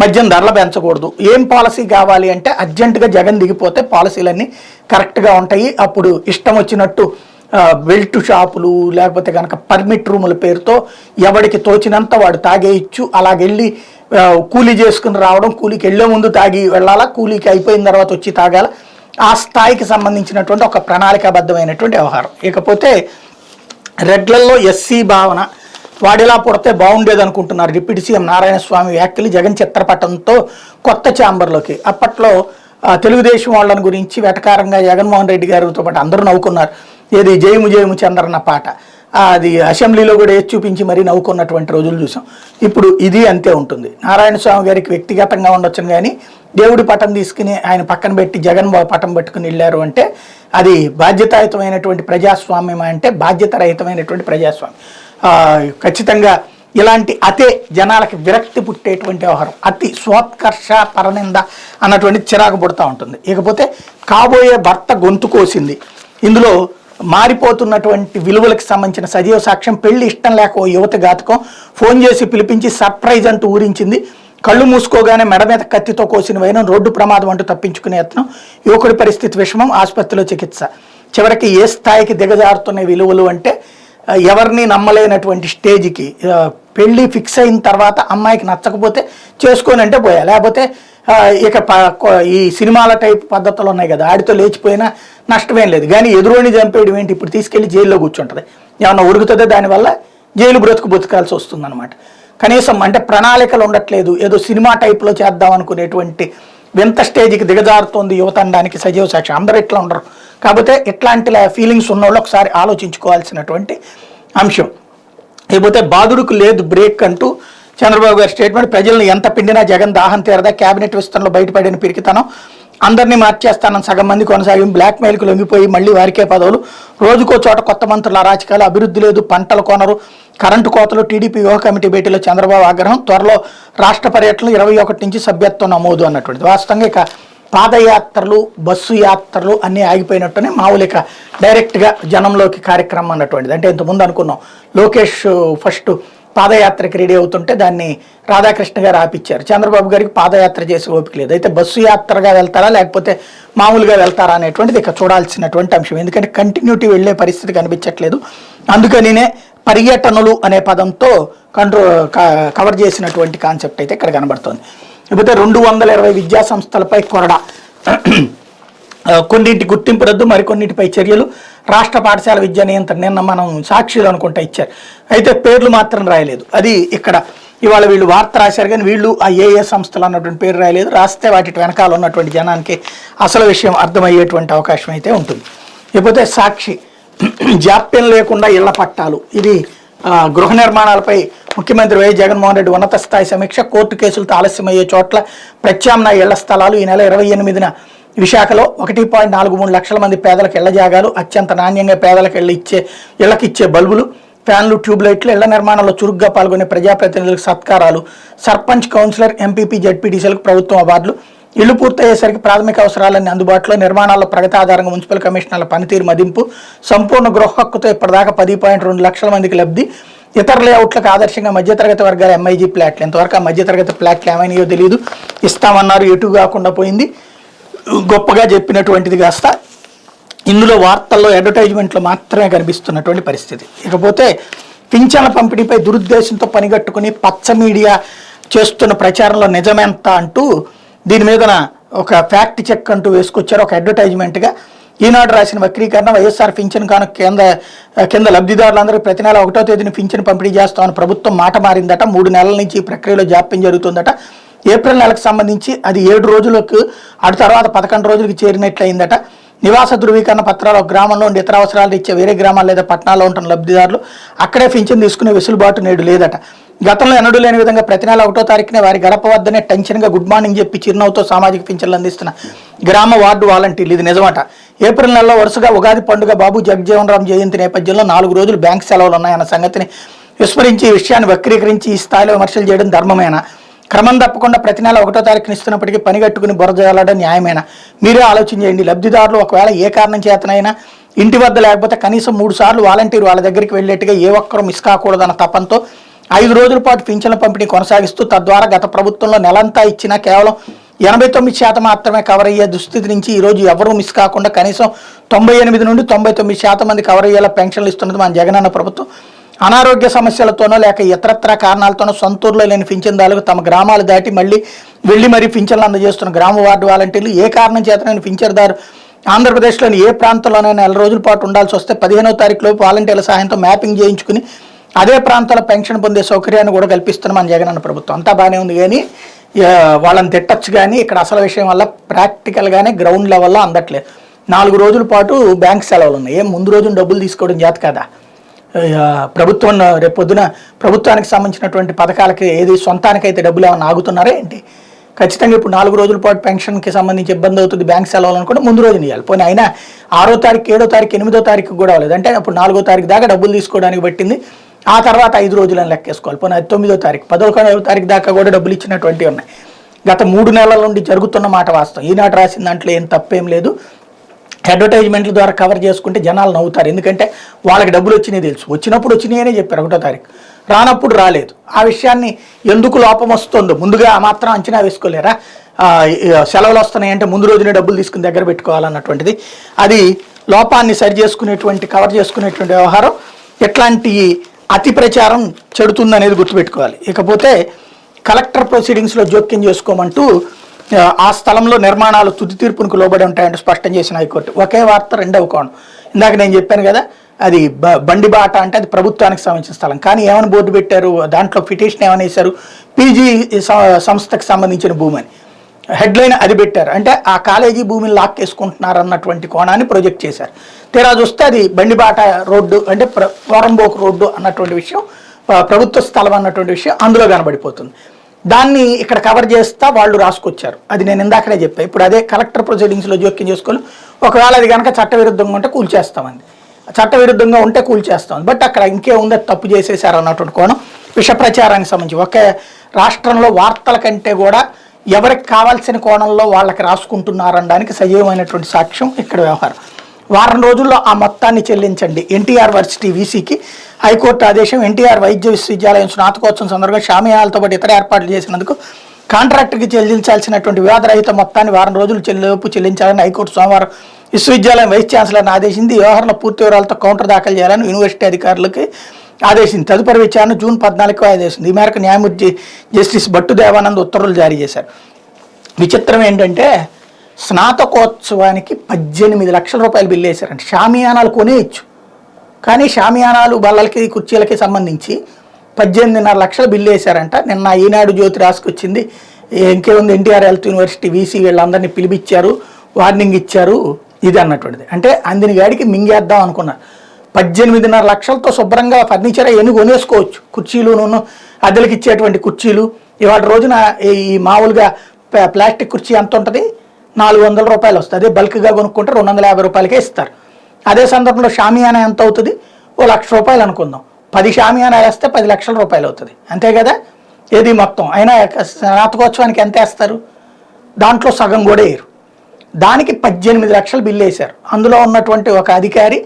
మద్యం ధరలు పెంచకూడదు. ఏం పాలసీ కావాలి అంటే అర్జెంటుగా జగన్ దిగిపోతే పాలసీలన్నీ కరెక్ట్గా ఉంటాయి. అప్పుడు ఇష్టం వచ్చినట్టు బెల్ట్ షాపులు, లేకపోతే కనుక పర్మిట్ రూముల పేరుతో ఎవడికి తోచినంత వాడు తాగేయచ్చు. అలాగెళ్ళి కూలీ చేసుకుని రావడం, కూలీకి వెళ్ళే ముందు తాగి వెళ్ళాలా, కూలీకి అయిపోయిన తర్వాత వచ్చి తాగాల. ఆ స్థాయికి సంబంధించినటువంటి ఒక ప్రణాళికాబద్ధమైనటువంటి వ్యవహారం. ఇకపోతే రెడ్లల్లో ఎస్సీ భావన, వాడిలా పుడితే బాగుండేది అనుకుంటున్నారు డిప్యూటీ సీఎం నారాయణస్వామి వ్యాఖ్యలు. జగన్ చిత్రపటంతో కొత్త ఛాంబర్లోకి. అప్పట్లో తెలుగుదేశం వాళ్ళని గురించి వెటకారంగా జగన్మోహన్ రెడ్డి గారితో పాటు అందరూ నవ్వుకున్నారు. ఏది జయము జయము చంద్రన్న పాట, అది అసెంబ్లీలో కూడా వేసి చూపించి మరీ నవ్వుకున్నటువంటి రోజులు చూసాం. ఇప్పుడు ఇది అంతే ఉంటుంది. నారాయణస్వామి గారికి వ్యక్తిగతంగా ఉండొచ్చును, కానీ దేవుడి పటం తీసుకుని ఆయన పక్కన పెట్టి జగన్ పటం పెట్టుకుని వెళ్ళారు అంటే అది బాధ్యతాయుతమైనటువంటి ప్రజాస్వామ్యం, అంటే బాధ్యత రహితమైనటువంటి ప్రజాస్వామ్యం. ఖచ్చితంగా ఇలాంటి అతే జనాలకి విరక్తి పుట్టేటువంటి వ్యవహారం, అతి స్వోత్కర్ష పరనింద అన్నటువంటి చిరాకు పుడతా ఉంటుంది. ఇకపోతే కాబోయే భర్త గొంతు కోసింది. ఇందులో మారిపోతున్నటువంటి విలువలకు సంబంధించిన సజీవ సాక్ష్యం. పెళ్లి ఇష్టం లేక ఓ యువత ఘాతకం, ఫోన్ చేసి పిలిపించి సర్ప్రైజ్ అంటూ ఊరించింది. కళ్ళు మూసుకోగానే మెడ మీద కత్తితో కోసిన వైనం, రోడ్డు ప్రమాదం అంటూ తప్పించుకునే యత్నం, యువకుడి పరిస్థితి విషమం, ఆసుపత్రిలో చికిత్స. చివరికి ఏ స్థాయికి దిగజారుతున్న విలువలు అంటే ఎవరిని నమ్మలేనటువంటి స్టేజ్కి. పెళ్ళి ఫిక్స్ అయిన తర్వాత అమ్మాయికి నచ్చకపోతే చేసుకొని అంటే పోయా, లేకపోతే ఇక ఈ సినిమాల టైప్ పద్ధతులు ఉన్నాయి కదా, ఆడితో లేచిపోయినా నష్టమేం లేదు. కానీ ఎదురుని చంపేయడం ఏంటి, ఇప్పుడు తీసుకెళ్లి జైల్లో కూర్చుంటుంది, ఏమన్నా ఉరుగుతుందో దానివల్ల జైలు బతుకాల్సి వస్తుంది అనమాట. కనీసం అంటే ప్రణాళికలు ఉండట్లేదు, ఏదో సినిమా టైప్లో చేద్దాం అనుకునేటువంటి వింత స్టేజ్కి దిగజారుతోంది యువత అనడానికి సజీవ సాక్షి. అందరూ ఇట్లా ఉండరు, కాకపోతే ఇట్లాంటి ఫీలింగ్స్ ఉన్నోళ్ళు ఒకసారి ఆలోచించుకోవాల్సినటువంటి అంశం. లేకపోతే బాధుడుకు లేదు బ్రేక్ అంటూ చంద్రబాబు గారి స్టేట్మెంట్. ప్రజలను ఎంత పిండినా జగన్ దాహం తీరదా, కేబినెట్ విస్తరణలో బయటపడిన పిరికితనం, అందరినీ మార్చేస్తానని సగం మంది కొనసాగి బ్లాక్మెయిల్కి లొంగిపోయి మళ్ళీ వారికే పదవులు, రోజుకో చోట కొత్త మంత్రుల అరాచకాలు, అభివృద్ధి లేదు, పంటలు కొనరు, కరెంటు కోతలు, టీడీపీ వ్యూహ కమిటీ భేటీలో చంద్రబాబు ఆగ్రహం, త్వరలో రాష్ట్ర పర్యటనలు 21 నుంచి సభ్యత్వం నమోదు అన్నటువంటిది. వాస్తవంగా ఇక పాదయాత్రలు, బస్సు యాత్రలు అన్నీ ఆగిపోయినట్టునే మామూలుగా డైరెక్ట్గా జనంలోకి కార్యక్రమం అన్నటువంటిది. అంటే ఇంతకుముందు అనుకున్నాం లోకేష్ ఫస్ట్ పాదయాత్రకి రెడీ అవుతుంటే దాన్ని రాధాకృష్ణ గారు ఆపిచ్చారు. చంద్రబాబు గారికి పాదయాత్ర చేసే ఓపిక లేదు. అయితే బస్సు యాత్రగా వెళ్తారా లేకపోతే మామూలుగా వెళ్తారా అనేటువంటిది ఇక చూడాల్సినటువంటి అంశం. ఎందుకంటే కంటిన్యూటీ వెళ్ళే పరిస్థితి కనిపించట్లేదు. అందుకనినే పర్యటనలు అనే పదంతో కవర్ చేసినటువంటి కాన్సెప్ట్ అయితే ఇక్కడ కనబడుతుంది. లేకపోతే 220 విద్యా సంస్థలపై కొరడా, కొన్నింటి గుర్తింపు రద్దు, మరికొన్నిటిపై చర్యలు, రాష్ట్ర పాఠశాల విద్యా నియంత్రణ. నిన్న మనం సాక్షిలో అనుకుంటా ఇచ్చారు, అయితే పేర్లు మాత్రం రాయలేదు. అది ఇక్కడ ఇవాళ వీళ్ళు వార్త రాశారు కానీ వీళ్ళు ఆ ఏ సంస్థలు అన్నటువంటి పేరు రాయలేదు. రాస్తే వాటి వెనకాల ఉన్నటువంటి జనానికి అసలు విషయం అర్థమయ్యేటువంటి అవకాశం అయితే ఉంటుంది. లేకపోతే సాక్షి, జాప్యం లేకుండా ఇళ్ల పట్టాలు, ఇది గృహ నిర్మాణాలపై ముఖ్యమంత్రి వైఎస్ జగన్మోహన్ రెడ్డి ఉన్నత స్థాయి సమీక్ష, కోర్టు కేసులతో ఆలస్యమయ్యే చోట్ల ప్రత్యామ్నాయ ఇళ్ల స్థలాలు. ఈ నెల 28న విశాఖలో 1.43 లక్షల మంది పేదలకు ఇళ్ల జాగాలు, అత్యంత నాణ్యంగా పేదలకు ఇళ్లకిచ్చే బల్బులు, ఫ్యాన్లు, ట్యూబ్లైట్లు, ఇళ్ల నిర్మాణంలో చురుగ్గా పాల్గొనే ప్రజాప్రతినిధులకు సత్కారాలు, సర్పంచ్, కౌన్సిలర్, ఎంపీపీ, జడ్పీటీసీలకు ప్రభుత్వం అవార్డులు. ఇళ్లు పూర్తయ్యేసరికి ప్రాథమిక అవసరాలన్నీ అందుబాటులో, నిర్మాణాల్లో ప్రగతి ఆధారంగా మున్సిపల్ కమిషనర్ల పనితీరు మదింపు, సంపూర్ణ గృహ హక్కుతో ఇప్పటిదాకా 10.2 లక్షల మందికి లబ్ధి. ఇతర లేఅవుట్లకు ఆదర్శంగా మధ్యతరగతి వర్గాల ఎంఐజీ ప్లాట్లు. ఇంతవరకు ఆ మధ్యతరగతి ప్లాట్లు ఏమైనాయో తెలియదు, ఇస్తామన్నారు, ఎటు కాకుండా పోయింది. గొప్పగా చెప్పినటువంటిది కాస్త ఇందులో వార్తల్లో అడ్వర్టైజ్మెంట్లో మాత్రమే కనిపిస్తున్నటువంటి పరిస్థితి. ఇకపోతే పింఛన్ల పంపిణీపై దురుద్దేశంతో పనిగట్టుకుని పచ్చ మీడియా చేస్తున్న ప్రచారంలో నిజమెంత అంటూ దీని మీద ఒక ఫ్యాక్ట్ చెక్ అంటూ వేసుకొచ్చారు ఒక అడ్వర్టైజ్మెంట్గా. ఈనాడు రాసిన వక్రీకరణ, వైఎస్ఆర్ పింఛన్ కాను కింద లబ్ధిదారులందరికీ ప్రతి నెల 1వ తేదీన పింఛన్ పంపిణీ చేస్తామని ప్రభుత్వం మాట మారిందట. 3 నెలల నుంచి ఈ ప్రక్రియలో జాప్యం జరుగుతుందట. ఏప్రిల్ నెలకు సంబంధించి అది 7 రోజులకు, అటు తర్వాత 11 రోజులకు చేరినట్లయిందట. నివాస ధృవీకరణ పత్రాలు ఒక గ్రామంలో ఉండి ఇతర అవసరాలు ఇచ్చే వేరే గ్రామాలు లేదా పట్టణాల్లో ఉంటున్న లబ్ధిదారులు అక్కడే పింఛన్ తీసుకునే వెసులుబాటు నేడు లేదట. గతంలో ఎన్నడూ లేని విధంగా ప్రతి నెల 1వ తారీఖునే వారి గడప వద్దనే టెన్షన్గా గుడ్ మార్నింగ్ చెప్పి చిరునవ్వుతో సామాజిక పింఛన్లు అందిస్తున్న గ్రామ వార్డు వాలంటీర్లు. ఇది నిజమట. ఏప్రిల్ నెలలో వరుసగా ఉగాది పండుగ, బాబు జగజ్జీవన్ రామ్ జయంతి నేపథ్యంలో 4 రోజులు బ్యాంక్ సెలవులు ఉన్నాయన్న సంగతిని విస్మరించి ఈ విషయాన్ని వక్రీకరించి ఈ స్థాయిలో విమర్శలు చేయడం ధర్మమేనా? క్రమం తప్పకుండా ప్రతి నెల 1వ తారీఖున ఇస్తున్నప్పటికీ పని కట్టుకుని బురజాలడం న్యాయమేనా? మీరే ఆలోచన చేయండి. లబ్ధిదారులు ఒకవేళ ఏ కారణం చేతనైనా ఇంటి వద్ద లేకపోతే కనీసం 3 సార్లు వాలంటీర్ వాళ్ళ దగ్గరికి వెళ్ళేట్టుగా ఏ ఒక్కరూ మిస్ కాకూడదన్న తపంతో 5 రోజుల పాటు పింఛన్ల పంపిణీ కొనసాగిస్తూ తద్వారా గత ప్రభుత్వంలో నెలంతా ఇచ్చినా కేవలం 89% మాత్రమే కవర్ అయ్యే దుస్థితి నుంచి ఈరోజు ఎవరూ మిస్ కాకుండా కనీసం 98 నుండి 99% మంది కవర్ అయ్యేలా పెన్షన్లు ఇస్తున్నది మన జగనన్న ప్రభుత్వం. అనారోగ్య సమస్యలతోనో లేక ఇతరత్ర కారణాలతోనో సొంతూరులో లేని పింఛన్దారులకు తమ గ్రామాలు దాటి వెళ్ళి మరీ పింఛన్లు అందజేస్తున్న గ్రామ వార్డు వాలంటీర్లు ఏ కారణం చేతనైనా పింఛన్దారు ఆంధ్రప్రదేశ్లోని ఏ ప్రాంతంలోనైనా 4 రోజుల పాటు ఉండాల్సి వస్తే 15వ తారీఖులోపు వాలంటీర్ల సహాయంతో మ్యాపింగ్ చేయించుకుని అదే ప్రాంతాల్లో పెన్షన్ పొందే సౌకర్యాన్ని కూడా కల్పిస్తున్న మన జగనన్న ప్రభుత్వం. అంతా బాగానే ఉంది కానీ వాళ్ళని తిట్టచ్చు. కానీ ఇక్కడ అసలు విషయం వల్ల ప్రాక్టికల్గానే గ్రౌండ్ లెవెల్లో అందట్లేదు. 4 రోజుల పాటు బ్యాంక్ సెలవులు ఉన్నాయి. ముందు రోజున డబ్బులు తీసుకోవడం చేత కదా. ప్రభుత్వం రేపొద్దున ప్రభుత్వానికి సంబంధించినటువంటి పథకాలకి ఏది సొంతానికైతే డబ్బులు ఏమన్నా ఆగుతున్నారా ఏంటి? ఖచ్చితంగా ఇప్పుడు 4 రోజుల పాటు పెన్షన్కి సంబంధించి ఇబ్బంది అవుతుంది, బ్యాంక్ సెలవులు అనుకుంటే ముందు రోజున ఇవ్వాలి. పోనీ అయినా 6వ తారీఖు, 7వ తారీఖు, 8వ తారీఖు కూడా అవ్వలేదు అంటే అప్పుడు 4వ తారీఖు దాకా డబ్బులు తీసుకోవడానికి పట్టింది. ఆ తర్వాత 5 రోజులను లెక్కేసుకోవాలి. పోనీ 9వ తారీఖు, 11వ తారీఖు దాకా కూడా డబ్బులు ఇచ్చినటువంటివి ఉన్నాయి. గత 3 నెలల నుండి జరుగుతున్న మాట వాస్తవం. ఈనాడు రాసిన దాంట్లో ఏం తప్పేం లేదు. అడ్వర్టైజ్మెంట్ల ద్వారా కవర్ చేసుకుంటే జనాలు నవ్వుతారు. ఎందుకంటే వాళ్ళకి డబ్బులు వచ్చినాయి తెలుసు. వచ్చినప్పుడు వచ్చినాయనే చెప్పారు 1వ తారీఖు. రానప్పుడు రాలేదు. ఆ విషయాన్ని ఎందుకు లోపం వస్తుందో ముందుగా ఆ మాత్రం అంచనా వేసుకోలేరా? సెలవులు వస్తున్నాయంటే ముందు రోజునే డబ్బులు తీసుకుని దగ్గర పెట్టుకోవాలన్నటువంటిది, అది లోపాన్ని సరి చేసుకునేటువంటి కవర్ చేసుకునేటువంటి వ్యవహారం. ఎట్లాంటి అతి ప్రచారం చెడుతుందనేది గుర్తుపెట్టుకోవాలి. ఇకపోతే కలెక్టర్ ప్రొసీడింగ్స్లో జోక్యం చేసుకోమంటూ ఆ స్థలంలో నిర్మాణాలు తుది తీర్పునికి లోబడి ఉంటాయంటూ స్పష్టం చేసిన హైకోర్టు. ఒకే వార్త రెండవ కోణం. ఇందాక నేను చెప్పాను కదా, అది బండి బాట అంటే అది ప్రభుత్వానికి సంబంధించిన స్థలం, కానీ ఏమని బోర్డు పెట్టారు, దాంట్లో పిటిషన్ ఏమని వేశారు, పీజీ సంస్థకు సంబంధించిన భూమి అని హెడ్లైన్ అది పెట్టారు. అంటే ఆ కాలేజీ భూమిని లాక్కేసుకుంటున్నారు అన్నటువంటి కోణాన్ని ప్రొజెక్ట్ చేశారు. తీరా చూస్తే అది బండిబాట రోడ్డు అంటే పోరంబోకు రోడ్డు అన్నటువంటి విషయం, ప్రభుత్వ స్థలం అన్నటువంటి విషయం అందులో కనబడిపోతుంది. దాన్ని ఇక్కడ కవర్ చేస్తా వాళ్ళు రాసుకొచ్చారు. అది నేను ఇందాకనే చెప్పాను. ఇప్పుడు అదే కలెక్టర్ ప్రొసీడింగ్స్లో జోక్యం చేసుకోవాలి. ఒకవేళ అది కనుక చట్టవిరుద్ధంగా ఉంటే కూల్చేస్తామండి, చట్టవిరుద్ధంగా ఉంటే కూల్చేస్తాం. బట్ అక్కడ ఇంకే ఉందో తప్పు చేసేసారు అన్నటువంటి కోణం. విష ప్రచారానికి సంబంధించి ఒకే రాష్ట్రంలో వార్తల కంటే కూడా ఎవరికి కావాల్సిన కోణంలో వాళ్ళకి రాసుకుంటున్నారనడానికి సజీవమైనటువంటి సాక్ష్యం ఇక్కడ వ్యవహారం. వారం రోజుల్లో ఆ మొత్తాన్ని చెల్లించండి. ఎన్టీఆర్ వర్సిటీ వీసీకి హైకోర్టు ఆదేశం. ఎన్టీఆర్ వైద్య విశ్వవిద్యాలయం స్నాతకోత్సవం సందర్భంగా షామియానాలతో పాటు ఇతర ఏర్పాట్లు చేసినందుకు కాంట్రాక్టర్కి చెల్లించాల్సినటువంటి వివాదరహిత మొత్తాన్ని వారం రోజులు లోపు చెల్లించాలని హైకోర్టు సోమవారం విశ్వవిద్యాలయం వైస్ ఛాన్సలర్ని ఆదేశించింది. ఈ వ్యవహారంలో పూర్తి వివరాలతో కౌంటర్ దాఖలు చేయాలని యూనివర్సిటీ అధికారులకి ఆదేశించింది. తదుపరి విచారణ జూన్ 14కు ఆదేశించింది. ఈ మేరకు న్యాయమూర్తి జస్టిస్ భట్టు దేవానంద్ ఉత్తర్వులు జారీ చేశారు. విచిత్రం ఏంటంటే స్నాతకోత్సవానికి 18 లక్షల రూపాయలు బిల్లు వేశారంట. షామియానాలు కొనేయచ్చు, కానీ షామియానాలు బల్లలకి కుర్చీలకి సంబంధించి 18.5 లక్షల బిల్లు వేశారంట. నిన్న ఈనాడు జ్యోతి రాసుకొచ్చింది. ఇంకేముంది, ఎన్టీఆర్ హెల్త్ యూనివర్సిటీ వీసీ వీళ్ళందరినీ పిలిపించారు, వార్నింగ్ ఇచ్చారు, ఇది అన్నటువంటిది. అంటే అందిని గాడికి మింగేద్దాం అనుకున్నారు. 18.5 లక్షలతో శుభ్రంగా ఫర్నిచర్ ఎన్ని కొనేసుకోవచ్చు. కుర్చీలు, అద్దెలకి ఇచ్చేటువంటి కుర్చీలు. ఇవాళ రోజున ఈ మామూలుగా ప్లాస్టిక్ కుర్చీ ఎంత ఉంటుంది, 400 రూపాయలు వస్తుంది. అదే బల్క్గా కొనుక్కుంటే 250 రూపాయలకే ఇస్తారు. అదే సందర్భంలో షామియానా ఎంత అవుతుంది, 1 లక్ష రూపాయలు అనుకుందాం. 10 షామియానా వేస్తే 10 లక్షల రూపాయలు అవుతుంది, అంతే కదా. ఏది మొత్తం అయినా స్నాతకోత్సవానికి ఎంత వేస్తారు, దాంట్లో సగం కూడా వేయరు. దానికి 18 లక్షలు బిల్లు వేశారు. అందులో ఉన్నటువంటి ఒక అధికారి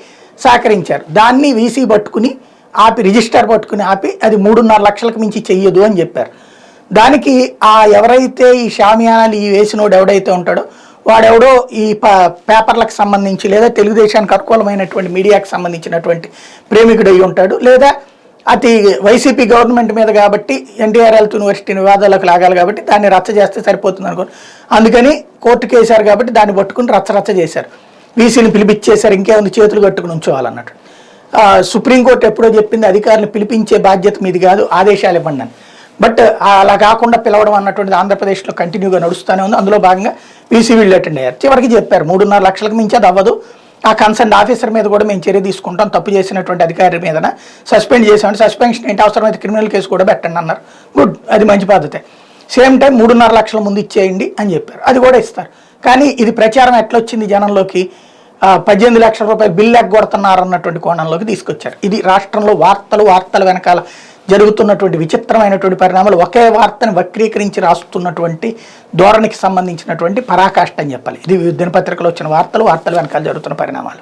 సహకరించారు. దాన్ని వీసీ పట్టుకుని ఆపి, రిజిస్టర్ పట్టుకుని ఆపి, అది 3.5 లక్షలకు మించి చెయ్యదు అని చెప్పారు. దానికి ఎవరైతే ఈ షామియానాలు ఈ వేసినోడు ఎవడైతే ఉంటాడో వాడెవడో ఈ పేపర్లకు సంబంధించి లేదా తెలుగుదేశానికి అనుకూలమైనటువంటి మీడియాకి సంబంధించినటువంటి ప్రేమికుడు అయి ఉంటాడు, లేదా అతి వైసీపీ గవర్నమెంట్ మీద కాబట్టి ఎన్టీఆర్ హెల్త్ యూనివర్సిటీని వివాదాలకు లాగాలి కాబట్టి దాన్ని రచ్చ చేస్తే సరిపోతుంది అనుకోండి. అందుకని కోర్టుకు వేశారు కాబట్టి దాన్ని పట్టుకుని రచ్చ చేశారు. వీసీని పిలిపించేశారు. ఇంకేముంది, చేతులు కట్టుకుని ఉంచోవాలన్నట్టు. సుప్రీంకోర్టు ఎప్పుడో చెప్పింది అధికారులను పిలిపించే బాధ్యత మీది కాదు, ఆదేశాలు ఇవ్వండి అని. బట్ అలా కాకుండా పిలవడం అన్నటువంటిది ఆంధ్రప్రదేశ్లో కంటిన్యూగా నడుస్తూనే ఉంది. అందులో భాగంగా వీసీ వీళ్ళు అటెండ్ అయ్యారు. చివరికి చెప్పారు 3.5 లక్షలకు మించి అది అవ్వదు, ఆ కన్సర్న్ ఆఫీసర్ మీద కూడా మేము చర్య తీసుకుంటాం, తప్పు చేసినటువంటి అధికారి మీద సస్పెండ్ చేసామంటే సస్పెన్షన్ ఏంటి, అవసరమైతే క్రిమినల్ కేసు కూడా పెట్టండి అన్నారు. గుడ్, అది మంచి పద్ధతే. సేమ్ టైం 3.5 లక్షల ముందు ఇచ్చేయండి అని చెప్పారు, అది కూడా ఇస్తారు. కానీ ఇది ప్రచారం ఎట్లొచ్చింది జనంలోకి, 18 లక్షల రూపాయలు బిల్లు ఎగ్గొడుతున్నారు అన్నటువంటి కోణంలోకి తీసుకొచ్చారు. ఇది రాష్ట్రంలో వార్తల వెనకాల జరుగుతున్నటువంటి విచిత్రమైనటువంటి పరిణామాలు. ఒకే వార్తను వక్రీకరించి రాస్తున్నటువంటి ధోరణికి సంబంధించినటువంటి పరాకాష్ట అని చెప్పాలి. ఇది దినపత్రికలో వచ్చిన వార్తలు వెనకాల జరుగుతున్న పరిణామాలు.